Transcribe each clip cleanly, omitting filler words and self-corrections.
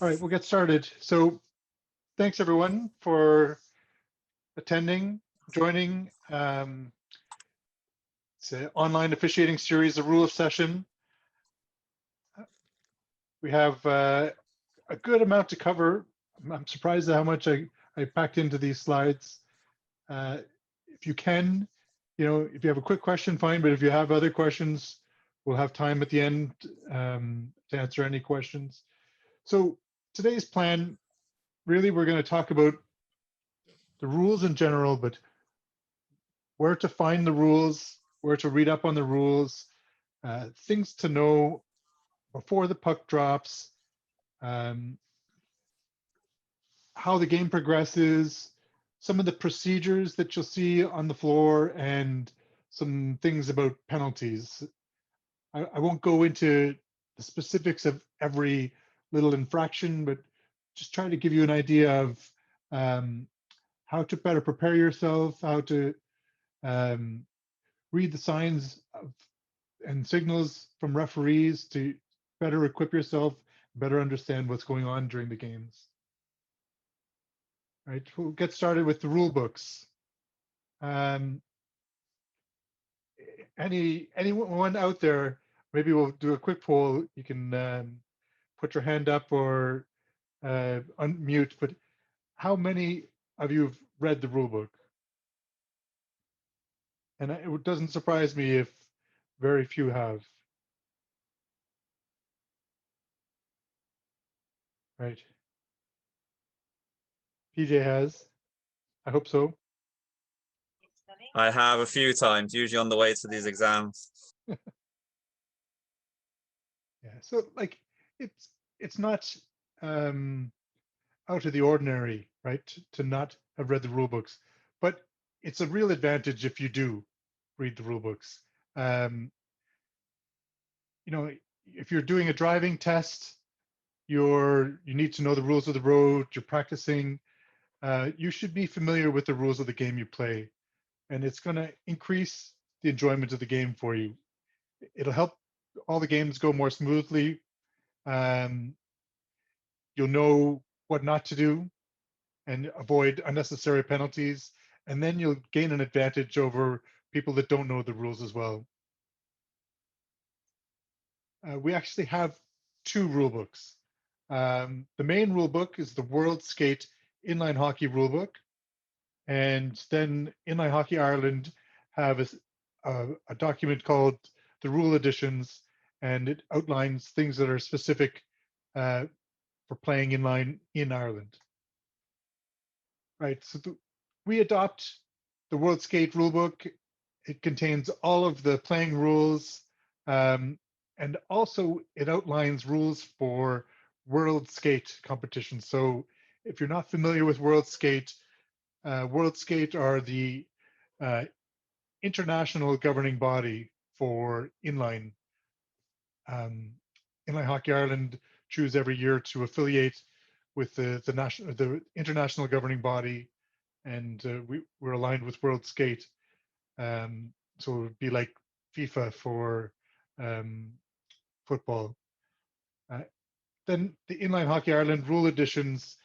All right, we'll get started. So thanks everyone for attending, joining. It's an online officiating series, the rule of session. We have a good amount to cover. I'm surprised at how much I packed into these slides. If you can, if you have a quick question, fine, but if you have other questions, we'll have time at the end to answer any questions. So today's plan, really, we're going to talk about the rules in general, but where to find the rules, where to read up on the rules, things to know before the puck drops, how the game progresses, some of the procedures that you'll see on the floor, and some things about penalties. I won't go into the specifics of every little infraction, but just try to give you an idea of how to better prepare yourself, how to read the signs and signals from referees to better equip yourself, better understand what's going on during the games. All right, we'll get started with the rule books. Anyone out there, maybe we'll do a quick poll. You can put your hand up or unmute, but how many of you have read the rule book? And it doesn't surprise me if very few have. Right. PJ has. I hope so. I have a few times, usually on the way to these exams. Yeah. So like it's not out of the ordinary, right, to not have read the rule books, but it's a real advantage if you do read the rule books. If you're doing a driving test, you need to know the rules of the road. You're practicing. You should be familiar with the rules of the game you play, and it's going to increase the enjoyment of the game for you. It'll help all the games go more smoothly. You'll know what not to do and avoid unnecessary penalties, and then you'll gain an advantage over people that don't know the rules as well. We actually have two rule books. The main rule book is the World Skate Inline Hockey Rule Book, and then Inline Hockey Ireland have a document called the Rule Editions, and it outlines things that are specific for playing inline in Ireland. Right, so we adopt the World Skate Rulebook. It contains all of the playing rules, and also it outlines rules for World Skate competitions. So if you're not familiar with World Skate are the international governing body for inline. Inline Hockey Ireland choose every year to affiliate with the international governing body, and we're aligned with World Skate. So it would be like FIFA for football. Then the Inline Hockey Ireland rule editions.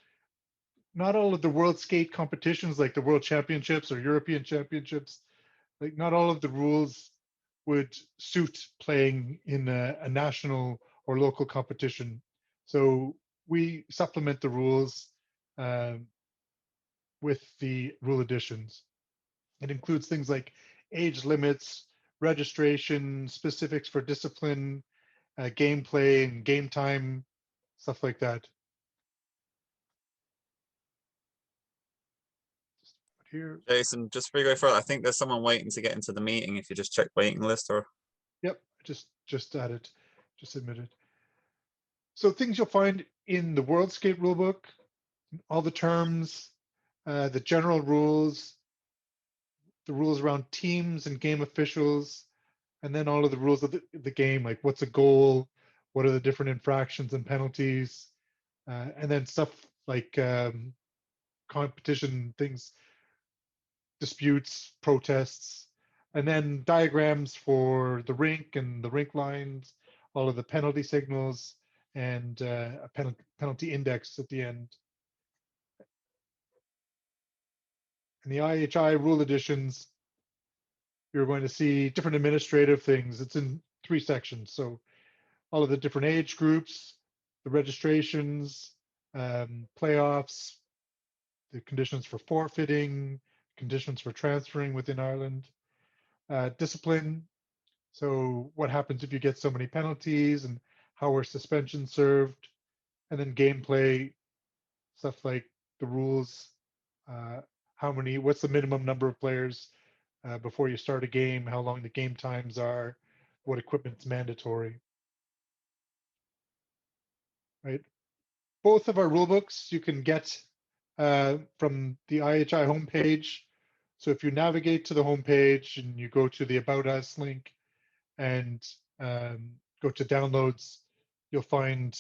Not all of the World Skate competitions, like the World Championships or European Championships, like not all of the rules would suit playing in a national or local competition. So we supplement the rules with the rule editions. It includes things like age limits, registration, specifics for discipline, gameplay and game time, stuff like that. Here. Jason, just before you go further, I think there's someone waiting to get into the meeting. If you just check waiting list or. Yep, just added, just admitted. So things you'll find in the World Skate Rulebook, all the terms, the general rules, the rules around teams and game officials, and then all of the rules of the game, like what's a goal, what are the different infractions and penalties, and then stuff like competition things, disputes, protests, and then diagrams for the rink and the rink lines, all of the penalty signals, and a penalty index at the end. In the IHI rule editions, you're going to see different administrative things. It's in 3 sections. So all of the different age groups, the registrations, playoffs, the conditions for forfeiting, conditions for transferring within Ireland, discipline. So what happens if you get so many penalties and how are suspensions served? And then gameplay, stuff like the rules, what's the minimum number of players before you start a game, how long the game times are, what equipment's mandatory, right? Both of our rule books you can get from the IHI homepage. So if you navigate to the homepage and you go to the About Us link and go to downloads, you'll find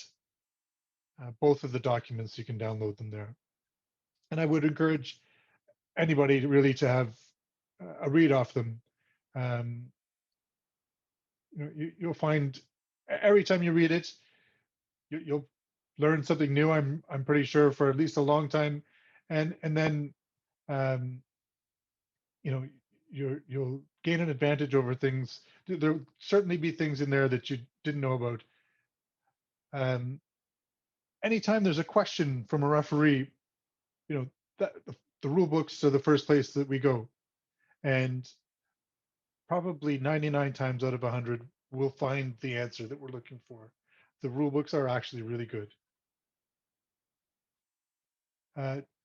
both of the documents. You can download them there. And I would encourage anybody really to have a read off them. You'll find every time you read it, you'll learn something new. I'm pretty sure for at least a long time, and then you'll gain an advantage over things. There'll certainly be things in there that you didn't know about. Anytime there's a question from a referee, that the rule books are the first place that we go, and probably 99 times out of 100 we'll find the answer that we're looking for. The rule books are actually really good.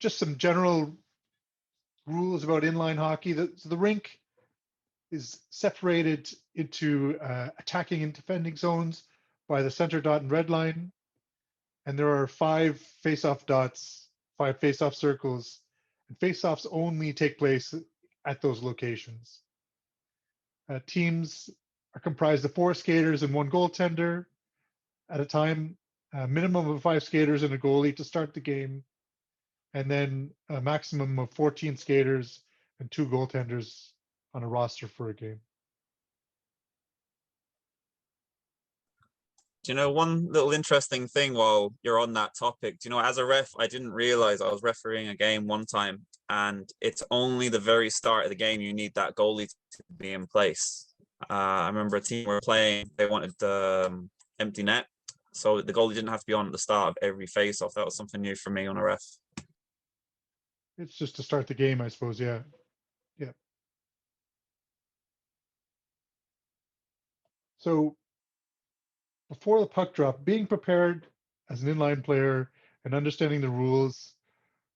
Just some general rules about inline hockey. The rink is separated into attacking and defending zones by the center dot and red line. And there are 5 face-off dots, 5 face-off circles, and face-offs only take place at those locations. Teams are comprised of 4 skaters and 1 goaltender at a time, a minimum of 5 skaters and a goalie to start the game, and then a maximum of 14 skaters and 2 goaltenders on a roster for a game. Do you know one little interesting thing while you're on that topic? Do you know, as a ref, I didn't realize I was refereeing a game one time, and it's only the very start of the game you need that goalie to be in place. I remember a team were playing, they wanted the empty net, so the goalie didn't have to be on at the start of every face-off. That was something new for me on a ref. It's just to start the game, I suppose. Yeah. So before the puck drop, being prepared as an inline player and understanding the rules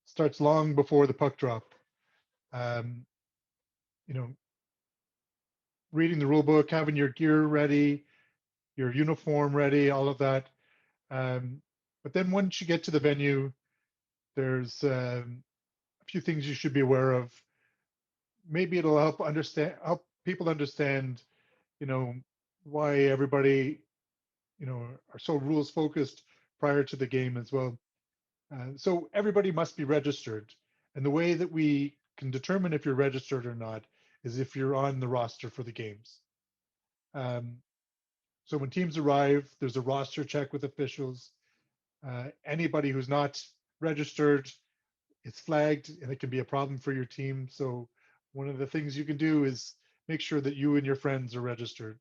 starts long before the puck drop. Reading the rule book, having your gear ready, your uniform ready, all of that. But then once you get to the venue, there's a few things you should be aware of. Maybe it'll help people understand, why everybody, are so rules focused prior to the game as well. So everybody must be registered. And the way that we can determine if you're registered or not is if you're on the roster for the games. So when teams arrive, there's a roster check with officials. Anybody who's not registered, it's flagged and it can be a problem for your team. So one of the things you can do is make sure that you and your friends are registered.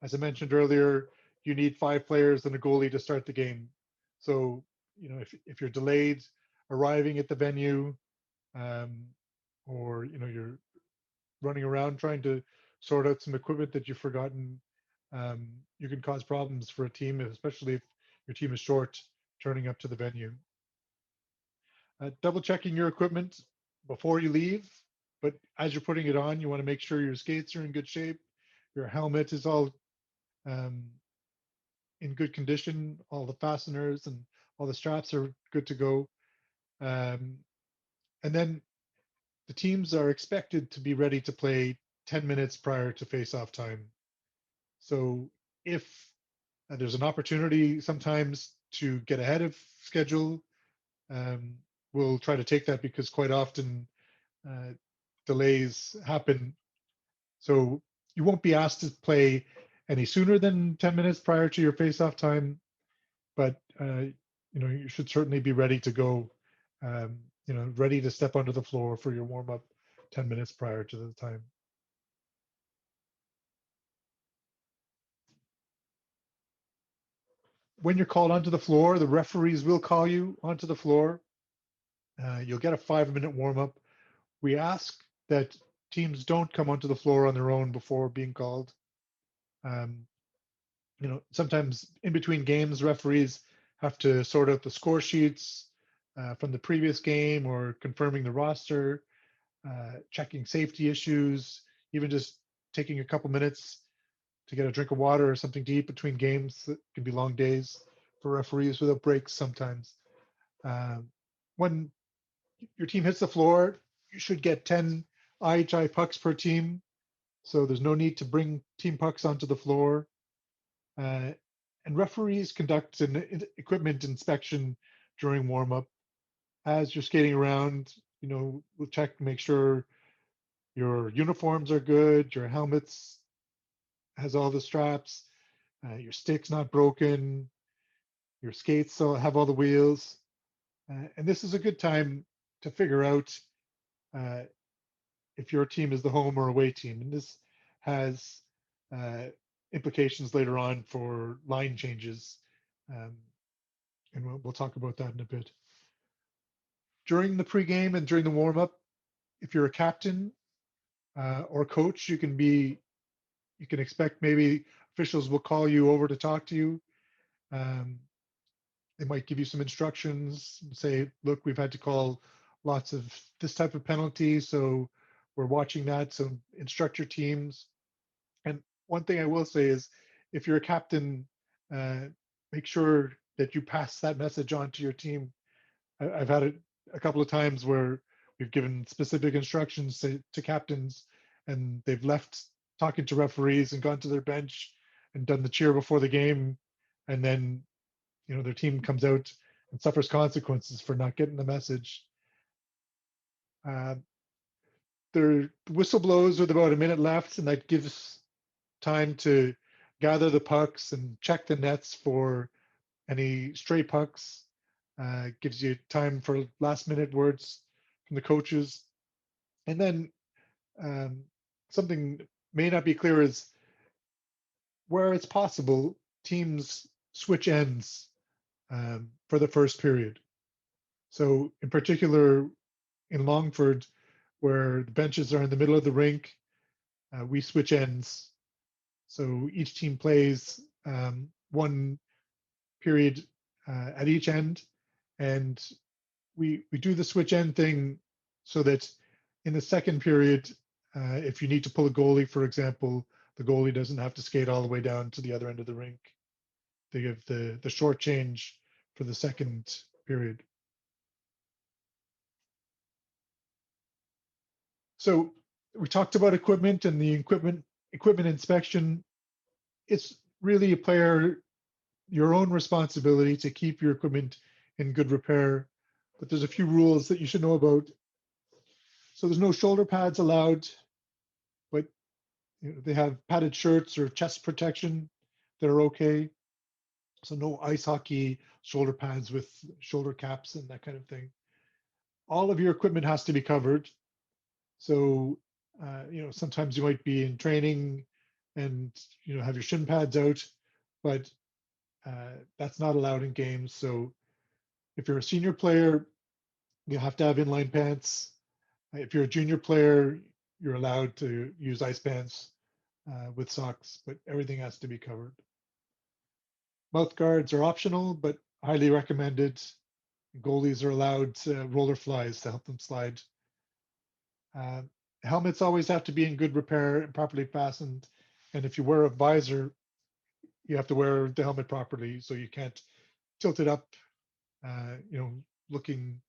As I mentioned earlier, you need 5 players and a goalie to start the game. So, if you're delayed arriving at the venue, or you're running around trying to sort out some equipment that you've forgotten, you can cause problems for a team, especially if your team is short turning up to the venue. Double checking your equipment before you leave, but as you're putting it on, you want to make sure your skates are in good shape, your helmet is all in good condition, all the fasteners and all the straps are good to go. And then the teams are expected to be ready to play 10 minutes prior to face-off time. So if there's an opportunity sometimes to get ahead of schedule, we'll try to take that, because quite often delays happen. So you won't be asked to play any sooner than 10 minutes prior to your face-off time, but you should certainly be ready to go. Ready to step onto the floor for your warm up 10 minutes prior to the time. When you're called onto the floor, the referees will call you onto the floor. You'll get a 5-minute warm up. We ask that teams don't come onto the floor on their own before being called. Um, sometimes in between games, referees have to sort out the score sheets from the previous game or confirming the roster, checking safety issues, even just taking a couple minutes to get a drink of water or something to eat between games. That can be long days for referees without breaks sometimes. When your team hits the floor, you should get 10 IHI pucks per team. So there's no need to bring team pucks onto the floor. And referees conduct an equipment inspection during warm-up. As you're skating around, we'll check to make sure your uniforms are good, your helmets has all the straps, your stick's not broken, your skates still have all the wheels. And this is a good time to figure out if your team is the home or away team. And this has implications later on for line changes. And we'll talk about that in a bit. During the pregame and during the warm-up, if you're a captain or coach, you can expect maybe officials will call you over to talk to you. They might give you some instructions, say, look, we've had to call lots of this type of penalty, so we're watching that. So instruct your teams. And one thing I will say is, if you're a captain, make sure that you pass that message on to your team. I've had it a couple of times where we've given specific instructions to captains, and they've left talking to referees and gone to their bench and done the cheer before the game, and then their team comes out and suffers consequences for not getting the message. Their whistle blows with about a minute left, and that gives time to gather the pucks and check the nets for any stray pucks. Gives you time for last minute words from the coaches. And then something may not be clear is where it's possible, teams switch ends for the first period. So in particular, in Longford, where the benches are in the middle of the rink, we switch ends. So each team plays one period at each end, and we do the switch end thing so that in the second period, if you need to pull a goalie, for example, the goalie doesn't have to skate all the way down to the other end of the rink. They give the short change for the second period. So we talked about equipment and the equipment inspection. It's really a player, your own responsibility to keep your equipment in good repair. But there's a few rules that you should know about. So there's no shoulder pads allowed, but they have padded shirts or chest protection that are okay. So no ice hockey shoulder pads with shoulder caps and that kind of thing. All of your equipment has to be covered. So, sometimes you might be in training and, have your shin pads out, but that's not allowed in games. So if you're a senior player, you have to have inline pants. If you're a junior player, you're allowed to use ice pants with socks, but everything has to be covered. Mouth guards are optional, but highly recommended. Goalies are allowed roller flies to help them slide. Helmets always have to be in good repair and properly fastened. And if you wear a visor, you have to wear the helmet properly, so you can't tilt it up, looking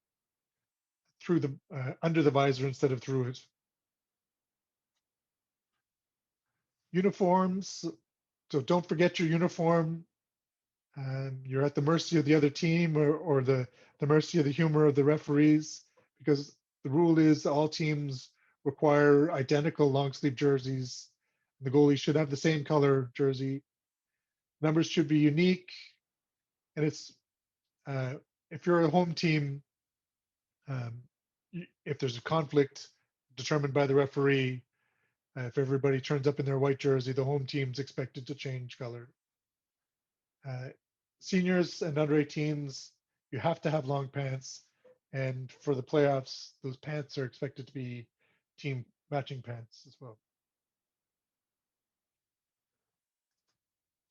through the under the visor instead of through it. Uniforms. So don't forget your uniform. You're at the mercy of the other team or the mercy of the humor of the referees, because the rule is all teams require identical long sleeve jerseys. The goalie should have the same color jersey. Numbers should be unique. And it's if you're a home team, um, if there's a conflict determined by the referee, if everybody turns up in their white jersey, the home team's expected to change color. Uh, Seniors and under 18s, you have to have long pants. And for the playoffs, those pants are expected to be team matching pants as well.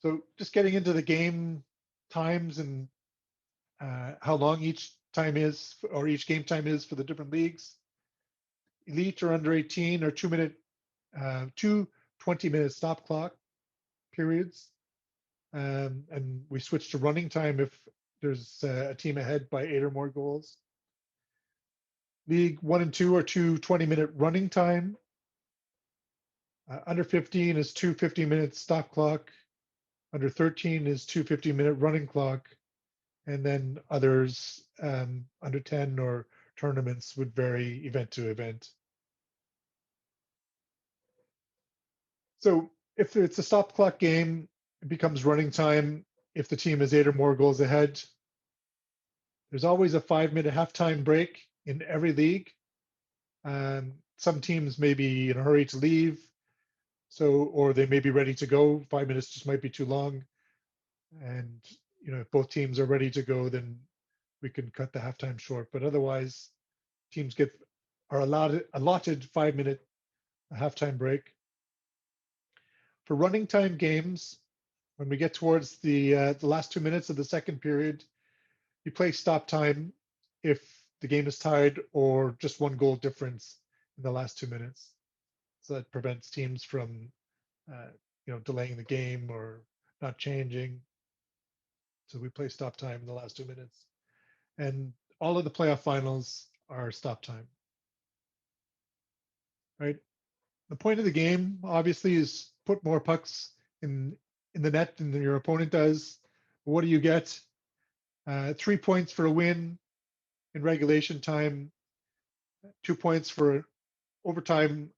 So just getting into the game times and how long each time is, or each game time is for the different leagues. Elite or under 18 or 2 minute, two 20-minute stop clock periods. And we switch to running time if there's a team ahead by 8 or more goals. League 1 and 2 are two 20-minute running time. Under 15 is two 50-minute stop clock. Under 13 is two 50-minute running clock. And then others under 10 or tournaments would vary event to event. So if it's a stop clock game, it becomes running time if the team is 8 or more goals ahead. There's always a 5-minute halftime break in every league. Some teams may be in a hurry to leave, or they may be ready to go. 5 minutes just might be too long. And if both teams are ready to go, then we can cut the halftime short. But otherwise, teams are allotted 5-minute halftime break. For running time games, when we get towards the last 2 minutes of the second period, you play stop time if the game is tied or just one goal difference in the last 2 minutes. So that prevents teams from delaying the game or not changing. So we play stop time in the last 2 minutes. And all of the playoff finals are stop time. Right? The point of the game, obviously, is put more pucks in the net than your opponent does. What do you get? 3 points for a win in regulation time, 2 points for overtime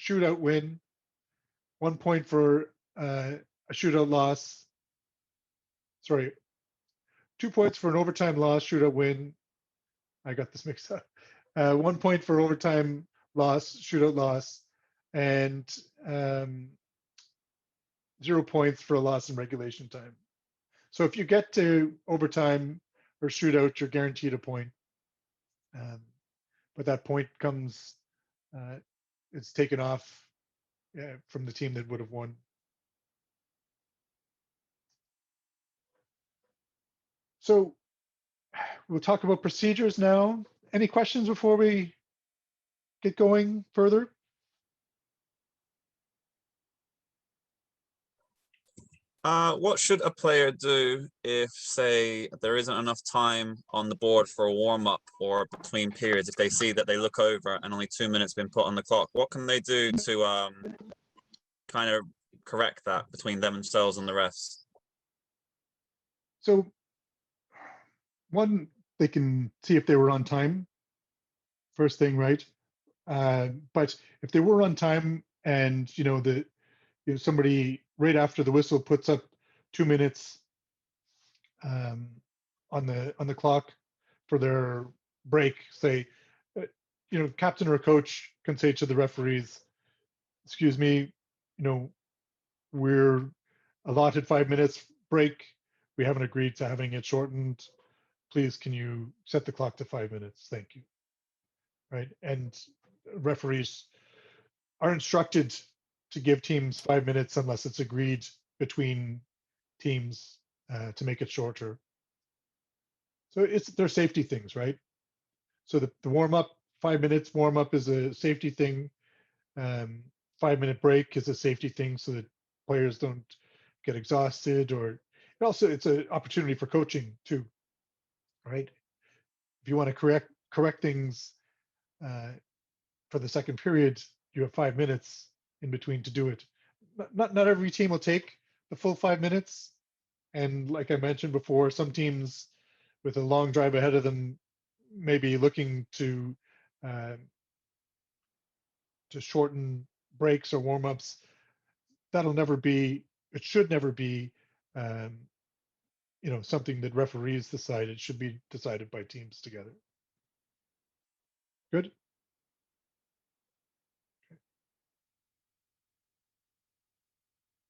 shootout win, 1 point for a shootout loss. Sorry, 2 points for an overtime loss, shootout win. I got this mixed up. 1 point for overtime loss, shootout loss, and 0 points for a loss in regulation time. So if you get to overtime or shootout, you're guaranteed a point. But that point comes, it's taken off from the team that would have won. So we'll talk about procedures now. Any questions before we get going further? What should a player do if, say, there isn't enough time on the board for a warm-up or between periods? If they see that they look over and only 2 minutes been put on the clock, what can they do to kind of correct that between themselves and the refs? So one, they can see if they were on time. First thing, right? But if they were on time and somebody right after the whistle puts up 2 minutes on the clock for their break, say, captain or coach can say to the referees, "Excuse me, we're allotted 5 minutes break. We haven't agreed to having it shortened. Please, can you set the clock to 5 minutes? Thank you." Right? And referees are instructed to give teams 5 minutes unless it's agreed between teams to make it shorter. So they're safety things, right? So the warm up, 5 minutes warm up is a safety thing. 5-minute break is a safety thing so that players don't get exhausted, or it's an opportunity for coaching too, right? If you want to correct things for the second period, you have 5 minutes in between to do it. Not every team will take the full 5 minutes. And like I mentioned before, some teams with a long drive ahead of them may be looking to shorten breaks or warm-ups. It should never be something that referees decide. It should be decided by teams together. Good.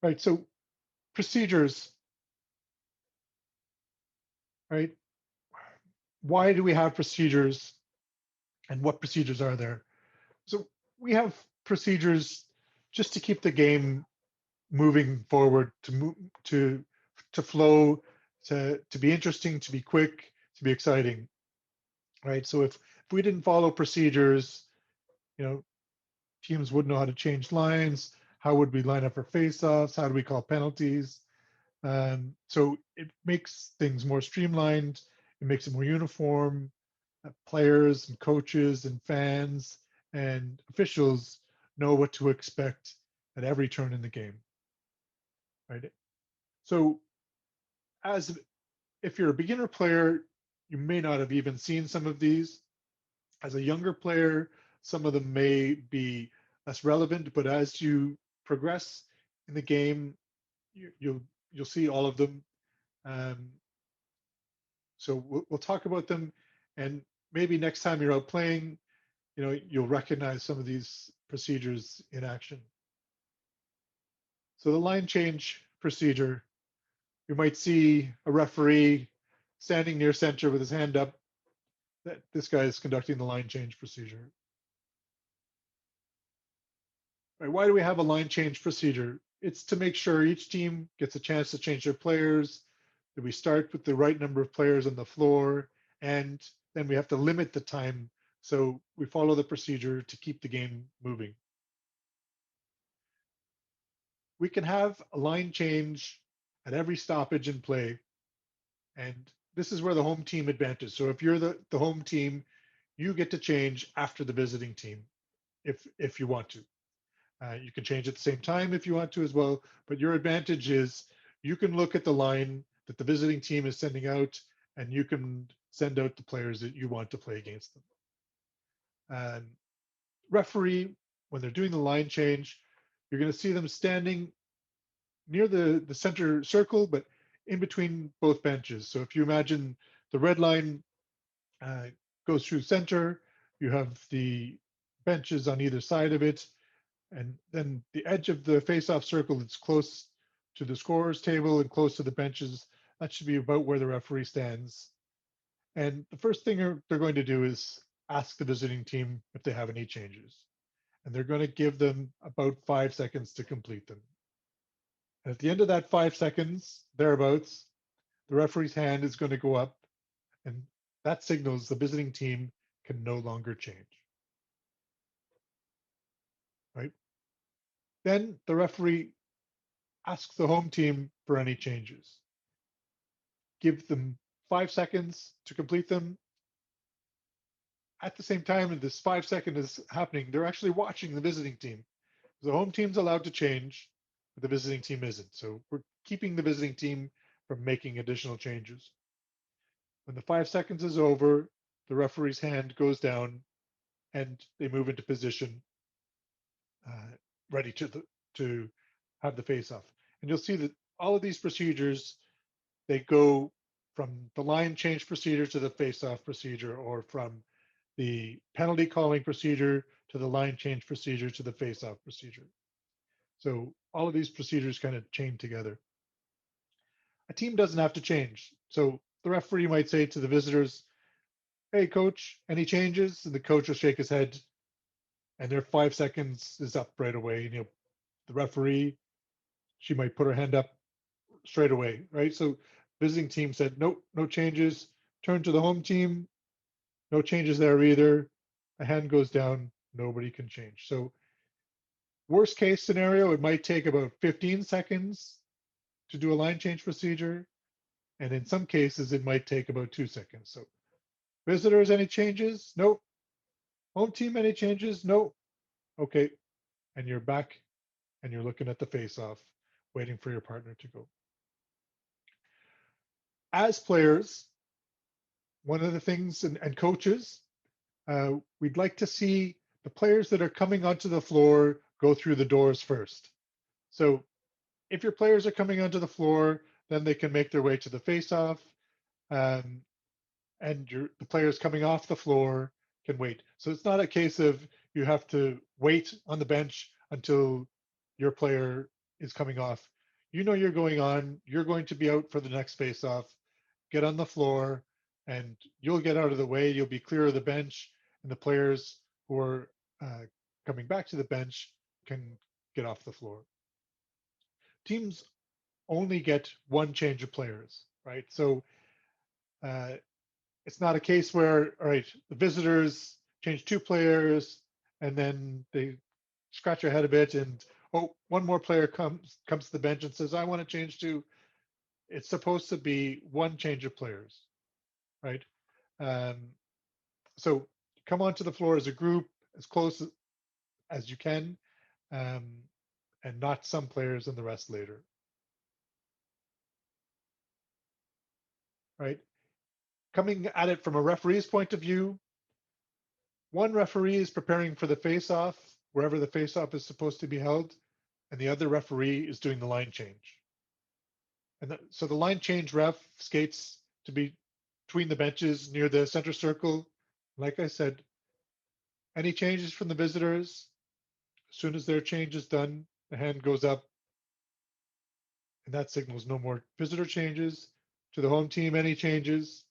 Right. So procedures, right? Why do we have procedures, and what procedures are there? So we have procedures just to keep the game moving forward, to move to flow, to be interesting, to be quick, to be exciting, right? So if we didn't follow procedures, you know, teams wouldn't know how to change lines. How would we line up for face-offs? How do we call penalties? So it makes things more streamlined. It makes it more uniform. Players and coaches and fans and officials know what to expect at every turn in the game, right? So as if you're a beginner player, you may not have even seen some of these. As a younger player, some of them may be less relevant, but as you progress in the game, you'll see all of them. Um, so we'll talk about them, and maybe next time you're out playing, you'll recognize some of these procedures in action. So the line change procedure, you might see a referee standing near center with his hand up. That this guy is conducting the line change procedure. Right, why do we have a line change procedure? It's to make sure each team gets a chance to change their players, that we start with the right number of players on the floor, and then we have to limit the time. So we follow the procedure to keep the game moving. We can have a line change at every stoppage in play. And this is where the home team advantage. So if you're the home team, you get to change after the visiting team if you want to. You can change at the same time if you want to as well, but your advantage is you can look at the line that the visiting team is sending out, and you can send out the players that you want to play against them. And referee, when they're doing the line change, you're going to see them standing near the center circle, but in between both benches. So if you imagine the red line goes through center, you have the benches on either side of it, and then the edge of the face-off circle that's close to the scorer's table and close to the benches, that should be about where the referee stands. And the first thing they're going to do is ask the visiting team if they have any changes. And they're going to give them about 5 seconds to complete them. And at the end of that 5 seconds, thereabouts, the referee's hand is going to go up, and that signals the visiting team can no longer change. Right? Then the referee asks the home team for any changes. Give them 5 seconds to complete them. At the same time, that this 5 seconds is happening, they're actually watching the visiting team. The home team's allowed to change, but the visiting team isn't. So we're keeping the visiting team from making additional changes. When the 5 seconds is over, the referee's hand goes down and they move into position, ready to have the face-off. And you'll see that all of these procedures, they go from the line change procedure to the face-off procedure, or from the penalty calling procedure to the line change procedure to the face-off procedure. So all of these procedures kind of chain together. A team doesn't have to change. So the referee might say to the visitors, "Hey, coach, any changes?" And the coach will shake his head, and their 5 seconds is up right away. And the referee, she might put her hand up straight away, right? So visiting team said, "Nope, no changes." Turn to the home team, no changes there either. A hand goes down, nobody can change. So worst case scenario, it might take about 15 seconds to do a line change procedure. And in some cases, it might take about 2 seconds. So visitors, any changes? Nope. Home team, any changes? Nope. Okay. And you're back and you're looking at the face-off, waiting for your partner to go. As players, one of the things, and coaches, we'd like to see the players that are coming onto the floor go through the doors first. So if your players are coming onto the floor, then they can make their way to the face-off, um, and the players coming off the floor can wait. So it's not a case of you have to wait on the bench until your player is coming off. You know you're going on, you're going to be out for the next face-off, get on the floor, and you'll get out of the way, you'll be clear of the bench, and the players who are coming back to the bench can get off the floor. Teams only get one change of players, right? So uh, it's not a case where, all right, the visitors change two players and then they scratch their head a bit and, oh, one more player comes to the bench and says, I want to change to. It's supposed to be one change of players, right? Um, so come onto the floor as a group, as close as you can, um, and not some players and the rest later, right? Coming at it from a referee's point of view, one referee is preparing for the face-off, wherever the face-off is supposed to be held, and the other referee is doing the line change. And so the line change ref skates to be between the benches near the center circle. Like I said, any changes from the visitors, as soon as their change is done, the hand goes up, and that signals no more visitor changes. To the home team, any changes,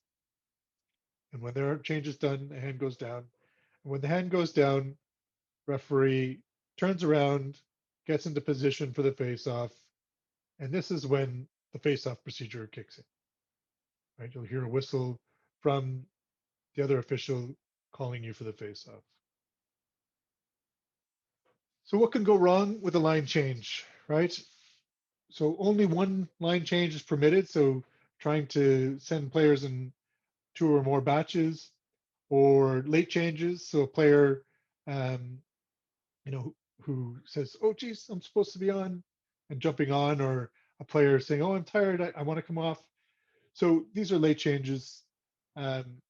and when their change is done, the hand goes down. And when the hand goes down, referee turns around, gets into position for the face-off, and this is when the face-off procedure kicks in. Right? You'll hear a whistle from the other official calling you for the face-off. So what can go wrong with a line change, right? So only one line change is permitted. So trying to send players in two or more batches, or late changes. So a player, who says, "Oh, geez, I'm supposed to be on," and jumping on, or a player saying, "Oh, I'm tired, I want to come off." So these are late changes. Um,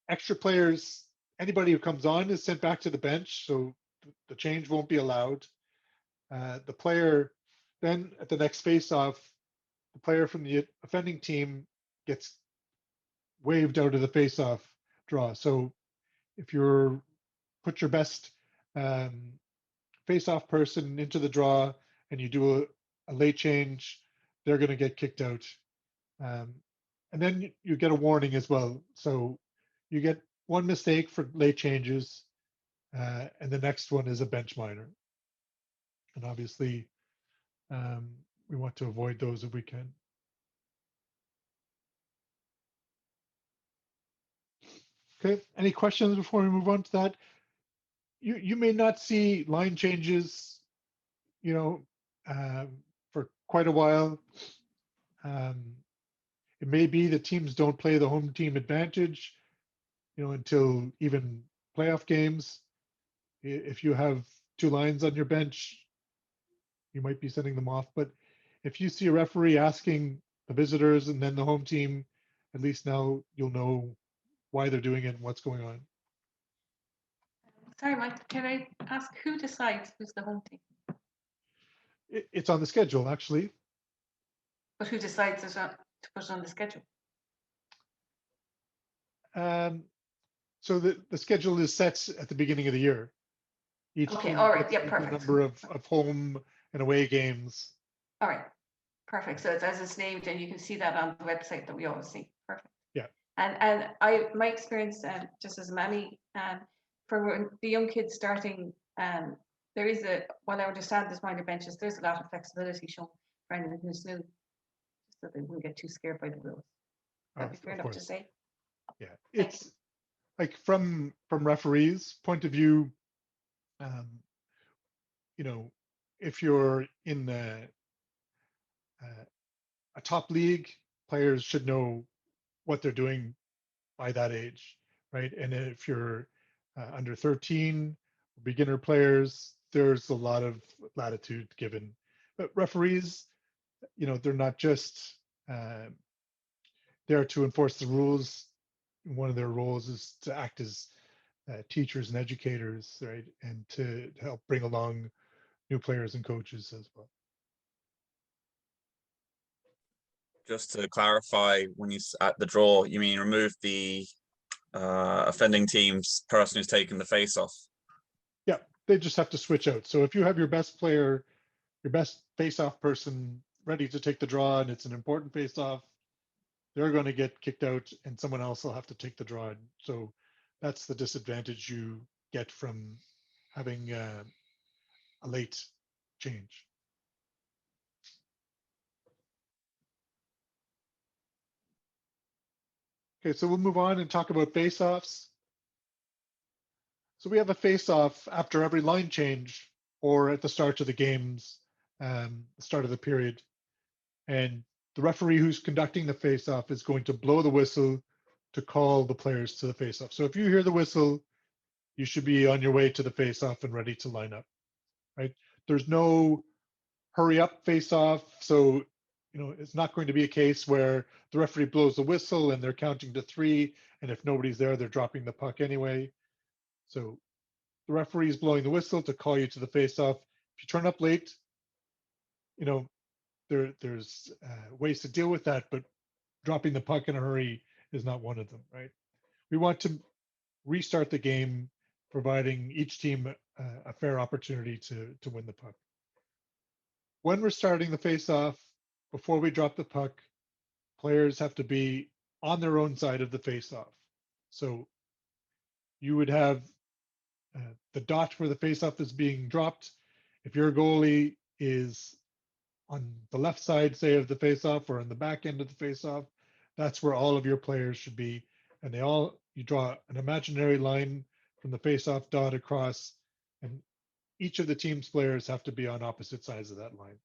Extra players, anybody who comes on is sent back to the bench, so the change won't be allowed. The player then at the next face-off, the player from the offending team gets waved out of the face-off draw. So if you're put your best face-off person into the draw and you do a late change, they're going to get kicked out. And then you get a warning as well. So you get one mistake for late changes, and the next one is a bench minor. And obviously, we want to avoid those if we can. Okay, any questions before we move on to that? You may not see line changes, you know, for quite a while. It may be that teams don't play the home team advantage, until even playoff games. If you have two lines on your bench, you might be sending them off. But if you see a referee asking the visitors and then the home team, at least now you'll know why they're doing it and what's going on. Sorry, Mike, can I ask who decides who's the home team? It's on the schedule, actually. But who decides to put it on the schedule? So the schedule is set at the beginning of the year. Each Okay, team all right, gets yeah, a perfect. number of home and away games. All right, perfect. So it's as it's named, and you can see that on the website that we always see. Perfect. Yeah. And my experience, just as many, for the young kids starting, there is while I understand there's minor benches, there's a lot of flexibility shown for anyone who's new, so they wouldn't get too scared by the rules. That'd be fair enough to say. Yeah, it's like from referees' point of view, if you're in a top league, players should know what they're doing by that age, right? And if you're under 13, beginner players, there's a lot of latitude given. But referees, they're not just there to enforce the rules. One of their roles is to act as teachers and educators, right? And to help bring along new players and coaches as well. Just to clarify, when you at the draw, you mean remove the offending team's person who's taken the face off? Yeah, they just have to switch out. So if you have your best player, your best face-off person ready to take the draw, and it's an important face-off, they're going to get kicked out, and someone else will have to take the draw. So that's the disadvantage you get from having a late change. Okay, so we'll move on and talk about face-offs. So we have a face-off after every line change or at the start of the games, the start of the period. And the referee who's conducting the face-off is going to blow the whistle to call the players to the face-off. So if you hear the whistle, you should be on your way to the face-off and ready to line up, right? There's no hurry up face-off. So, it's not going to be a case where the referee blows the whistle and they're counting to 3. And if nobody's there, they're dropping the puck anyway. So the referee is blowing the whistle to call you to the face-off. If you turn up late, there's ways to deal with that, but dropping the puck in a hurry is not one of them, right? We want to restart the game, providing each team a fair opportunity to win the puck. When we're starting the face-off, before we drop the puck, players have to be on their own side of the face-off. So you would have the dot where the face-off is being dropped. If your goalie is on the left side, say, of the face-off or on the back end of the face-off, that's where all of your players should be. And you draw an imaginary line from the face-off dot across, and each of the team's players have to be on opposite sides of that line.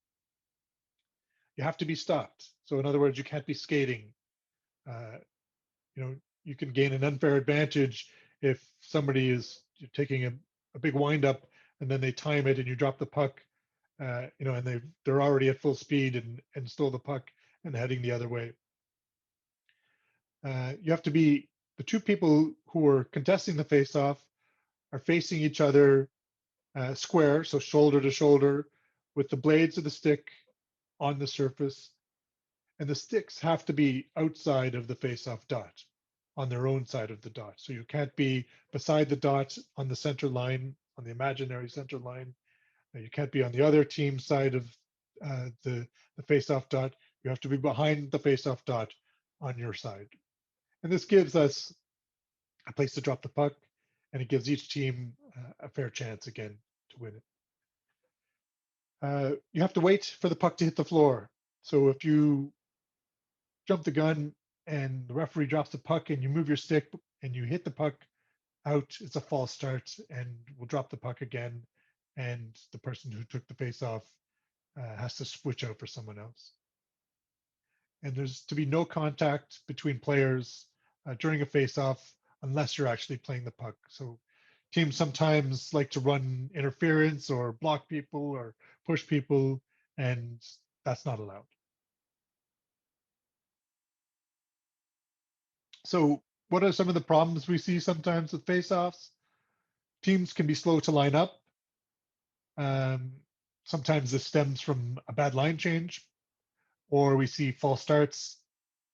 You have to be stopped. So in other words, you can't be skating. You can gain an unfair advantage if somebody is taking a big windup and then they time it and you drop the puck, and they're already at full speed and stole the puck and heading the other way. You have to be the two people who are contesting the face-off are facing each other square, so shoulder to shoulder, with the blades of the stick on the surface, and the sticks have to be outside of the face-off dot, on their own side of the dot. So you can't be beside the dot on the center line, on the imaginary center line. You can't be on the other team's side of the face-off dot. You have to be behind the face-off dot on your side. And this gives us a place to drop the puck, and it gives each team a fair chance again to win it. You have to wait for the puck to hit the floor. So if you jump the gun and the referee drops the puck and you move your stick and you hit the puck out, it's a false start, and we'll drop the puck again, and the person who took the face off has to switch out for someone else. And there's to be no contact between players during a face-off unless you're actually playing the puck. So teams sometimes like to run interference or block people or push people, and that's not allowed. So what are some of the problems we see sometimes with face-offs? Teams can be slow to line up. Sometimes this stems from a bad line change, or we see false starts.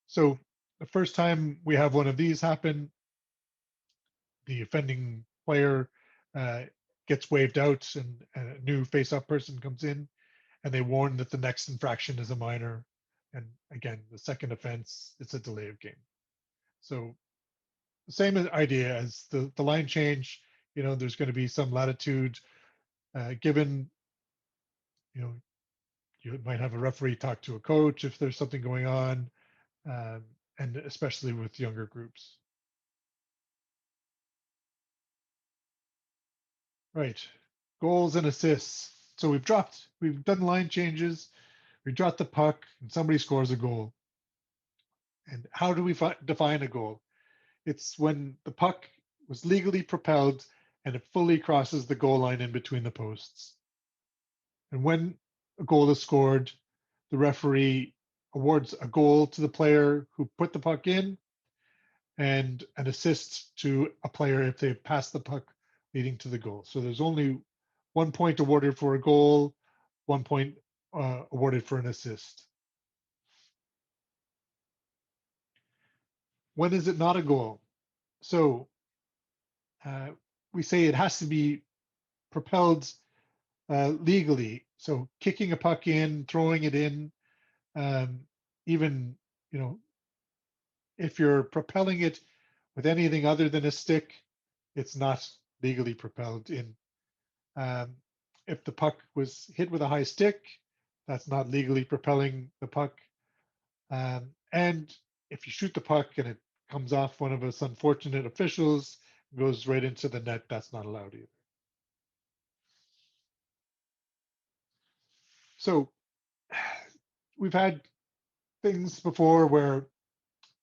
So the first time we have one of these happen, the offending player gets waved out and a new face-off person comes in, and they warn that the next infraction is a minor. And again, the second offense, it's a delay of game. So the same idea as the line change, there's going to be some latitude given. You might have a referee talk to a coach if there's something going on, and especially with younger groups. Right, goals and assists. So we've done line changes, we dropped the puck, and somebody scores a goal. And how do we define a goal? It's when the puck was legally propelled and it fully crosses the goal line in between the posts. And when a goal is scored, the referee awards a goal to the player who put the puck in and an assist to a player if they pass the puck leading to the goal. So there's only 1 point awarded for a goal, 1 point awarded for an assist. when is it not a goal? So we say it has to be propelled legally. So kicking a puck in, throwing it in, even, you know, if you're propelling it with anything other than a stick, it's not legally propelled in. Um, if the puck was hit with a high stick, that's not legally propelling the puck. And if you shoot the puck and it comes off one of us unfortunate officials, goes right into the net, that's not allowed either. So we've had things before where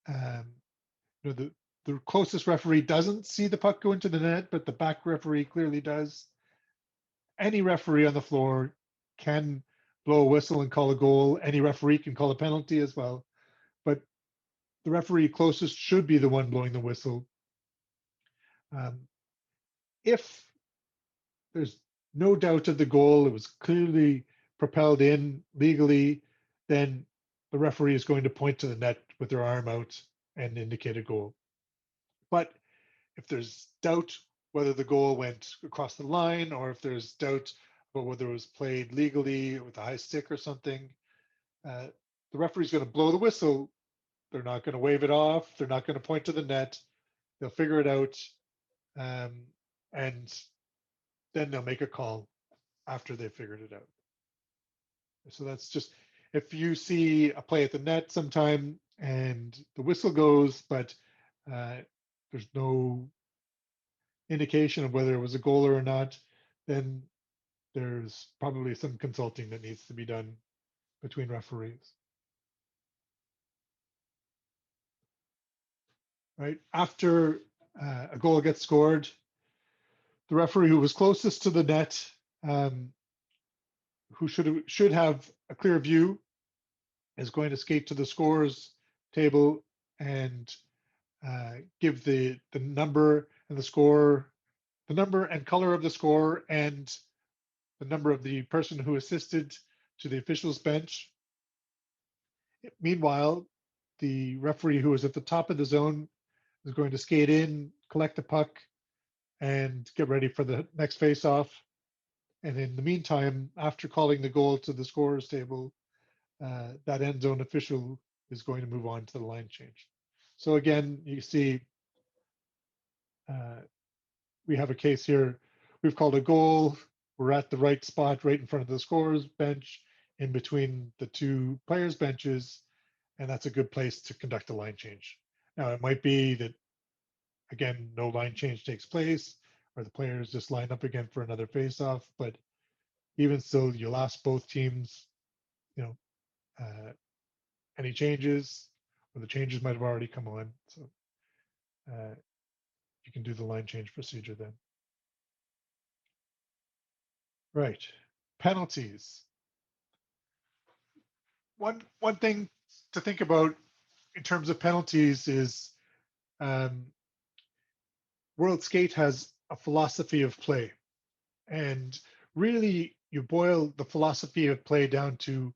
you know, the closest referee doesn't see the puck go into the net, but the back referee clearly does. Any referee on the floor can blow a whistle and call a goal. Any referee can call a penalty as well. But the referee closest should be the one blowing the whistle. If there's no doubt of the goal, it was clearly propelled in legally, then the referee is going to point to the net with their arm out and indicate a goal. But if there's doubt whether the goal went across the line or if there's doubt about whether it was played legally with a high stick or something, the referee's going to blow the whistle. They're not going to wave it off. They're not going to point to the net. They'll figure it out. And then they'll make a call after they've figured it out. So that's just, if you see a play at the net sometime and the whistle goes, but there's no indication of whether it was a goaler or not, then there's probably some consulting that needs to be done between referees. Right after a goal gets scored, the referee who was closest to the net, who should have a clear view, is going to skate to the scorers table and give the number and the score, the number and color of the score, and the number of the person who assisted to the officials bench. Meanwhile, the referee who is at the top of the zone is going to skate in, collect the puck, and get ready for the next face-off. And in the meantime, after calling the goal to the scorers table, that end zone official is going to move on to the line change. So again, you see, we have a case here. We've called a goal. We're at the right spot, right in front of the scorers bench, in between the two players' benches, and that's a good place to conduct a line change. Now, it might be that, again, no line change takes place, or the players just line up again for another face-off, but even still, you'll ask both teams, you know, any changes, or the changes might have already come on. So you can do the line change procedure then. Right, penalties. One thing to think about in terms of penalties is World Skate has a philosophy of play. And really, you boil the philosophy of play down to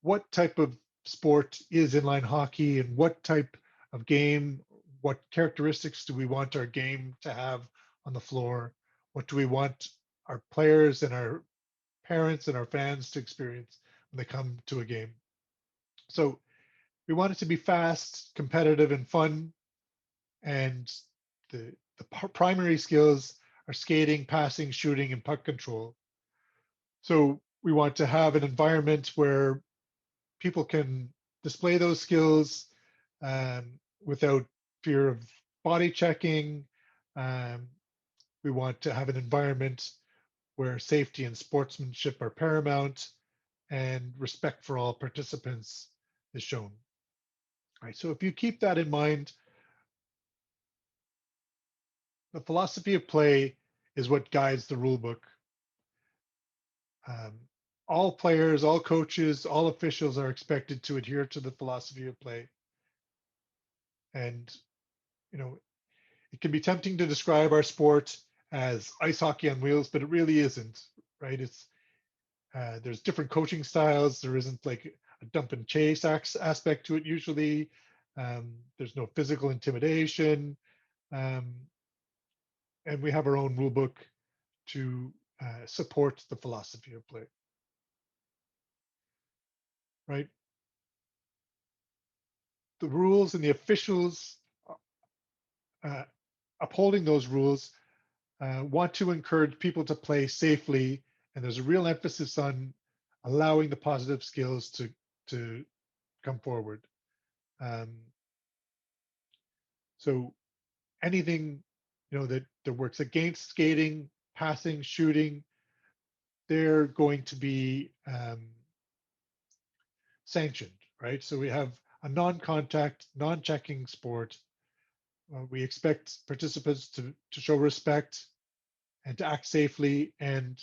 what type of sport is inline hockey and what type of game, what characteristics do we want our game to have on the floor? What do we want our players and our parents and our fans to experience when they come to a game? So we want it to be fast, competitive, and fun. And the primary skills are skating, passing, shooting, and puck control. So we want to have an environment where people can display those skills without fear of body checking. We want to have an environment where safety and sportsmanship are paramount and respect for all participants is shown. All right, so if you keep that in mind, the philosophy of play is what guides the rule book. All players, all coaches, all officials are expected to adhere to the philosophy of play. And, you know, it can be tempting to describe our sport as ice hockey on wheels, but it really isn't, right? It's there's different coaching styles. There isn't like a dump and chase aspect to it usually. There's no physical intimidation. And we have our own rule book to support the philosophy of play. Right? The rules and the officials upholding those rules want to encourage people to play safely, and there's a real emphasis on allowing the positive skills to come forward. So anything that works against skating, passing, shooting, they're going to be sanctioned, right? So we have a non-contact, non-checking sport. We expect participants to show respect and to act safely, and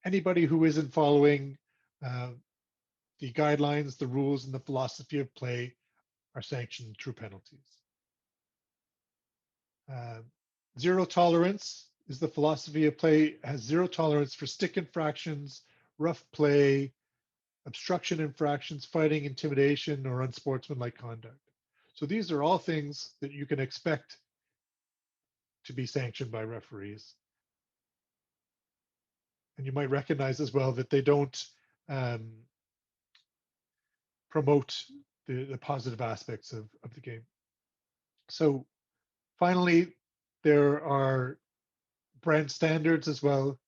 anybody who isn't following the guidelines, the rules, and the philosophy of play are sanctioned through penalties. Zero tolerance is the philosophy of play, has zero tolerance for stick infractions, rough play, obstruction infractions, fighting, intimidation, or unsportsmanlike conduct. So these are all things that you can expect to be sanctioned by referees. And you might recognize as well that they don't promote the positive aspects of the game. So finally, there are brand standards as well.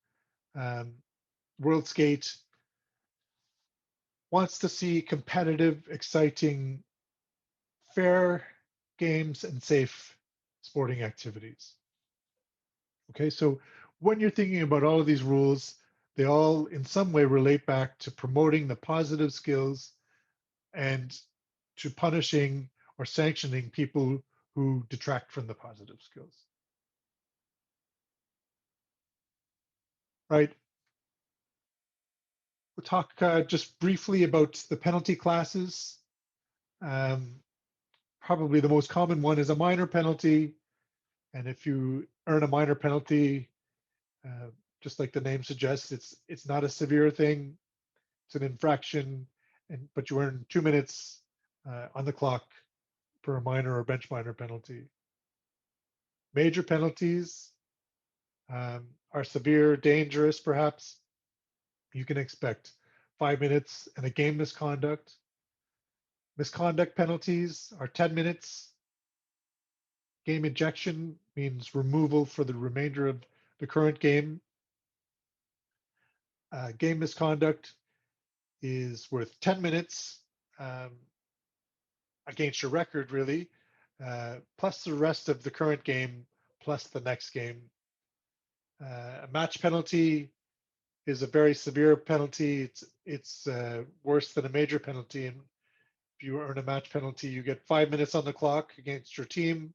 World Skate wants to see competitive, exciting, fair games and safe sporting activities. Okay, so when you're thinking about all of these rules, they all in some way relate back to promoting the positive skills and to punishing or sanctioning people who detract from the positive skills. Right. We'll talk just briefly about the penalty classes. Probably the most common one is a minor penalty. And if you earn a minor penalty, just like the name suggests, it's not a severe thing. It's an infraction, but you earn 2 minutes on the clock for a minor or bench minor penalty. Major penalties are severe, dangerous, perhaps. You can expect 5 minutes and a game misconduct. Misconduct penalties are 10 minutes. Game ejection means removal for the remainder of the current game. Game misconduct is worth 10 minutes against your record, really, plus the rest of the current game, plus the next game. A match penalty is a very severe penalty. It's worse than a major penalty. And if you earn a match penalty, you get 5 minutes on the clock against your team,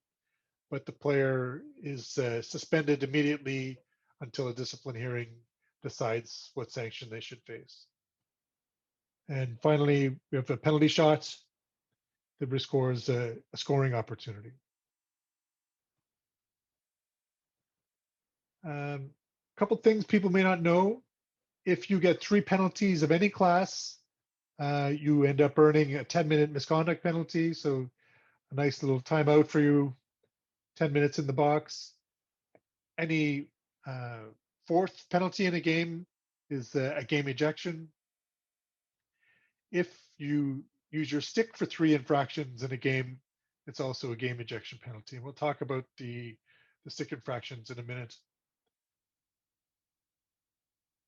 but the player is suspended immediately until a discipline hearing decides what sanction they should face. And finally, we have a penalty shot that restores a scoring opportunity. A couple things people may not know. If you get 3 penalties of any class, you end up earning a 10-minute misconduct penalty. So a nice little timeout for you, 10 minutes in the box. Any 4th penalty in a game is a game ejection. If you use your stick for 3 infractions in a game, it's also a game ejection penalty. And we'll talk about the stick infractions in a minute.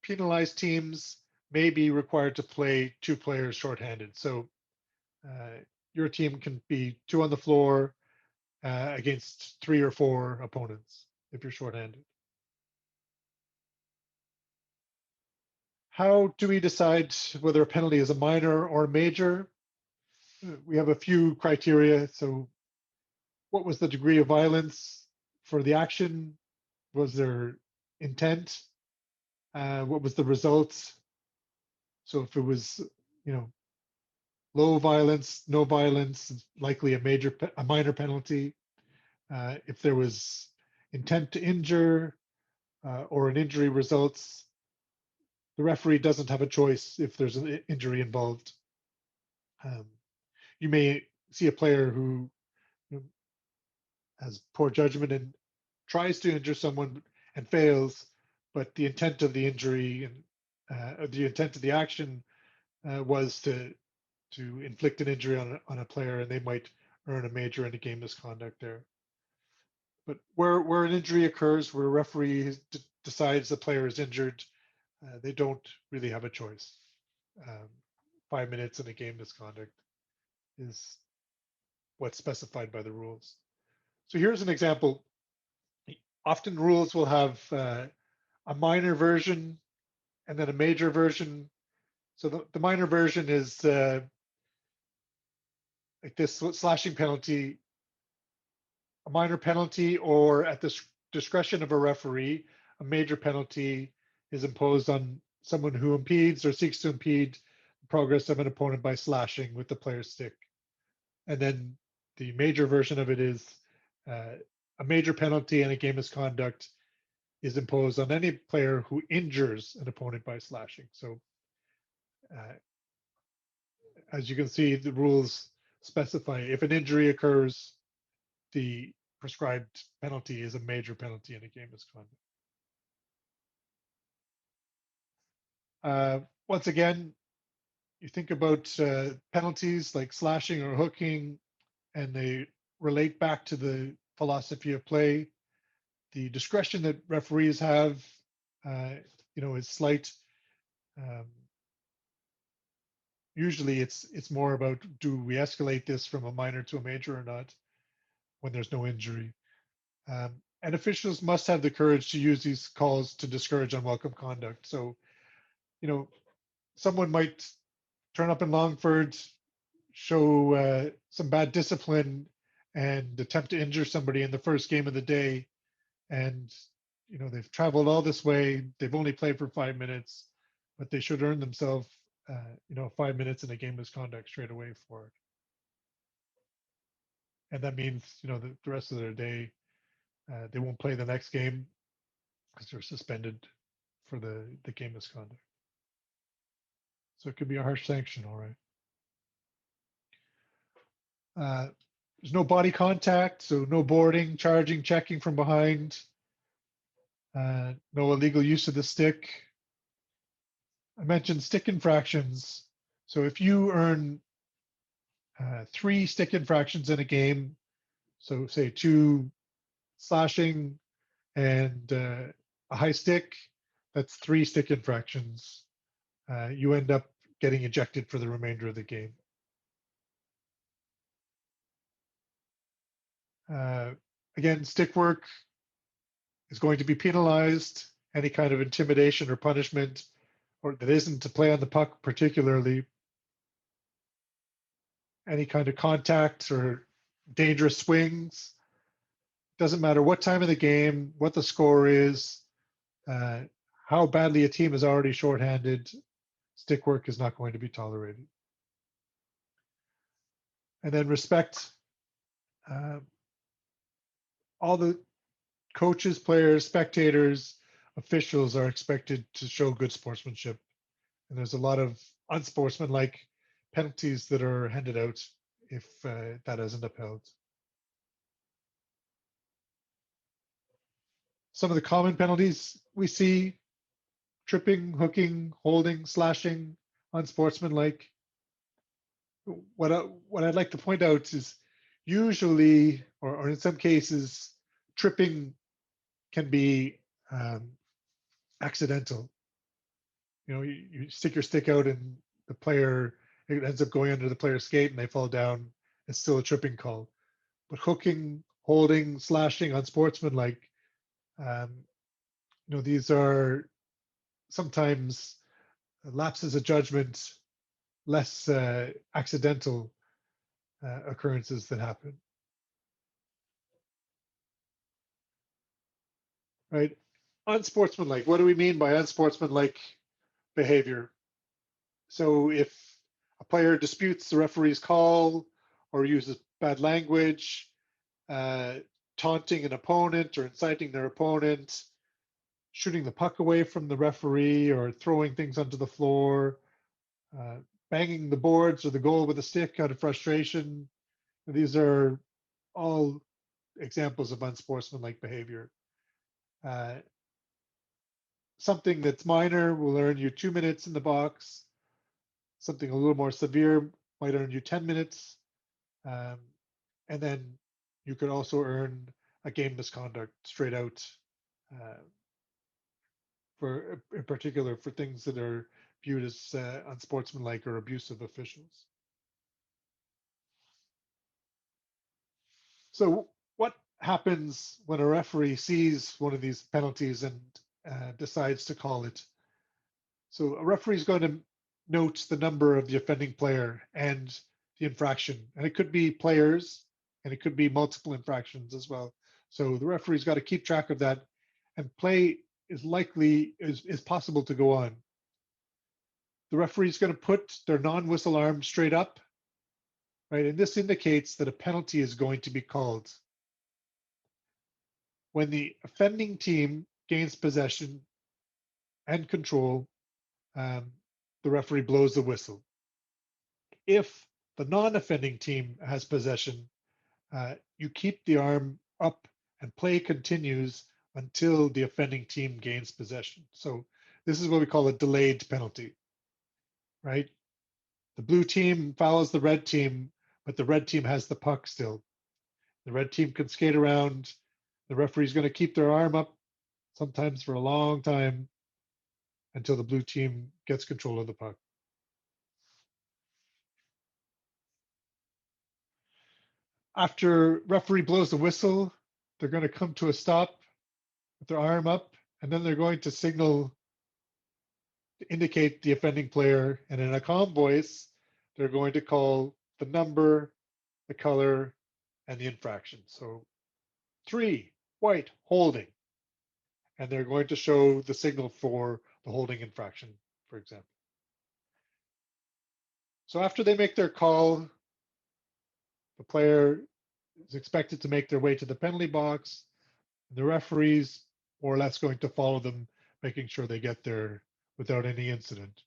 Penalized teams may be required to play 2 players shorthanded. So your team can be 2 on the floor against 3 or 4 opponents if you're shorthanded. How do we decide whether a penalty is a minor or a major? We have a few criteria. So what was the degree of violence for the action? Was there intent? What was the result? So if it was, low violence, no violence, likely a minor penalty. If there was intent to injure or an injury results, the referee doesn't have a choice if there's an injury involved. You may see a player who has poor judgment and tries to injure someone and fails, but the intent of the injury and the intent of the action was to inflict an injury on a player, and they might earn a major in a game misconduct there. But where an injury occurs, where a referee decides the player is injured, they don't really have a choice. 5 minutes in a game misconduct is what's specified by the rules. So here's an example. Often rules will have a minor version and then a major version. So the minor version is like this slashing penalty, a minor penalty, or at the discretion of a referee, a major penalty is imposed on someone who impedes or seeks to impede the progress of an opponent by slashing with the player's stick. And then the major version of it is a major penalty and a game misconduct is imposed on any player who injures an opponent by slashing. So as you can see, the rules specify if an injury occurs, the prescribed penalty is a major penalty in a game misconduct. Once again, you think about penalties like slashing or hooking, and they relate back to the philosophy of play. The discretion that referees have, is slight. Usually, it's more about, do we escalate this from a minor to a major or not when there's no injury? And officials must have the courage to use these calls to discourage unwelcome conduct. So, someone might turn up in Longford, show some bad discipline, and attempt to injure somebody in the first game of the day. And, they've traveled all this way. They've only played for 5 minutes, but they should earn themselves, 5 minutes in a game misconduct straight away for it. And that means, the rest of their day, they won't play the next game because they're suspended for the game misconduct. So it could be a harsh sanction, all right. There's no body contact, so no boarding, charging, checking from behind. No illegal use of the stick. I mentioned stick infractions. So if you earn 3 stick infractions in a game, so say 2 slashing and a high stick, that's 3 stick infractions. You end up getting ejected for the remainder of the game. Again, stick work is going to be penalized. Any kind of intimidation or punishment, or that isn't to play on the puck particularly, any kind of contact or dangerous swings, doesn't matter what time of the game, what the score is, how badly a team is already shorthanded, stick work is not going to be tolerated. And then respect. All the coaches, players, spectators, officials are expected to show good sportsmanship. And there's a lot of unsportsmanlike penalties that are handed out if that isn't upheld. Some of the common penalties we see: tripping, hooking, holding, slashing, unsportsmanlike. What I'd like to point out is usually, or in some cases, tripping can be accidental. You stick your stick out and the player, it ends up going under the player's skate and they fall down. It's still a tripping call. But hooking, holding, slashing, unsportsmanlike, these are sometimes lapses of judgment, less accidental occurrences that happen. Right? Unsportsmanlike. What do we mean by unsportsmanlike behavior? So if a player disputes the referee's call or uses bad language, taunting an opponent or inciting their opponent, shooting the puck away from the referee or throwing things onto the floor, banging the boards or the goal with a stick out of frustration. These are all examples of unsportsmanlike behavior. Something that's minor will earn you 2 minutes in the box. Something a little more severe might earn you 10 minutes. And then you could also earn a game misconduct straight out, for in particular for things that are viewed as unsportsmanlike or abusive officials. So what happens when a referee sees one of these penalties and decides to call it? So a referee is going to note the number of the offending player and the infraction, and it could be players, and it could be multiple infractions as well. So the referee's got to keep track of that, and play is possible to go on. The referee's going to put their non-whistle arm straight up, right? And this indicates that a penalty is going to be called. When the offending team gains possession and control, the referee blows the whistle. If the non-offending team has possession, you keep the arm up and play continues until the offending team gains possession. So this is what we call a delayed penalty, right? The blue team fouls the red team, but the red team has the puck still. The red team can skate around. The referee's going to keep their arm up, sometimes for a long time, until the blue team gets control of the puck. After referee blows the whistle, they're going to come to a stop with their arm up, and then they're going to signal to indicate the offending player. And in a calm voice, they're going to call the number, the color, and the infraction. So 3, white, holding. And they're going to show the signal for the holding infraction, for example. So after they make their call, the player is expected to make their way to the penalty box. And the referee's more or less going to follow them, making sure they get there without any incident.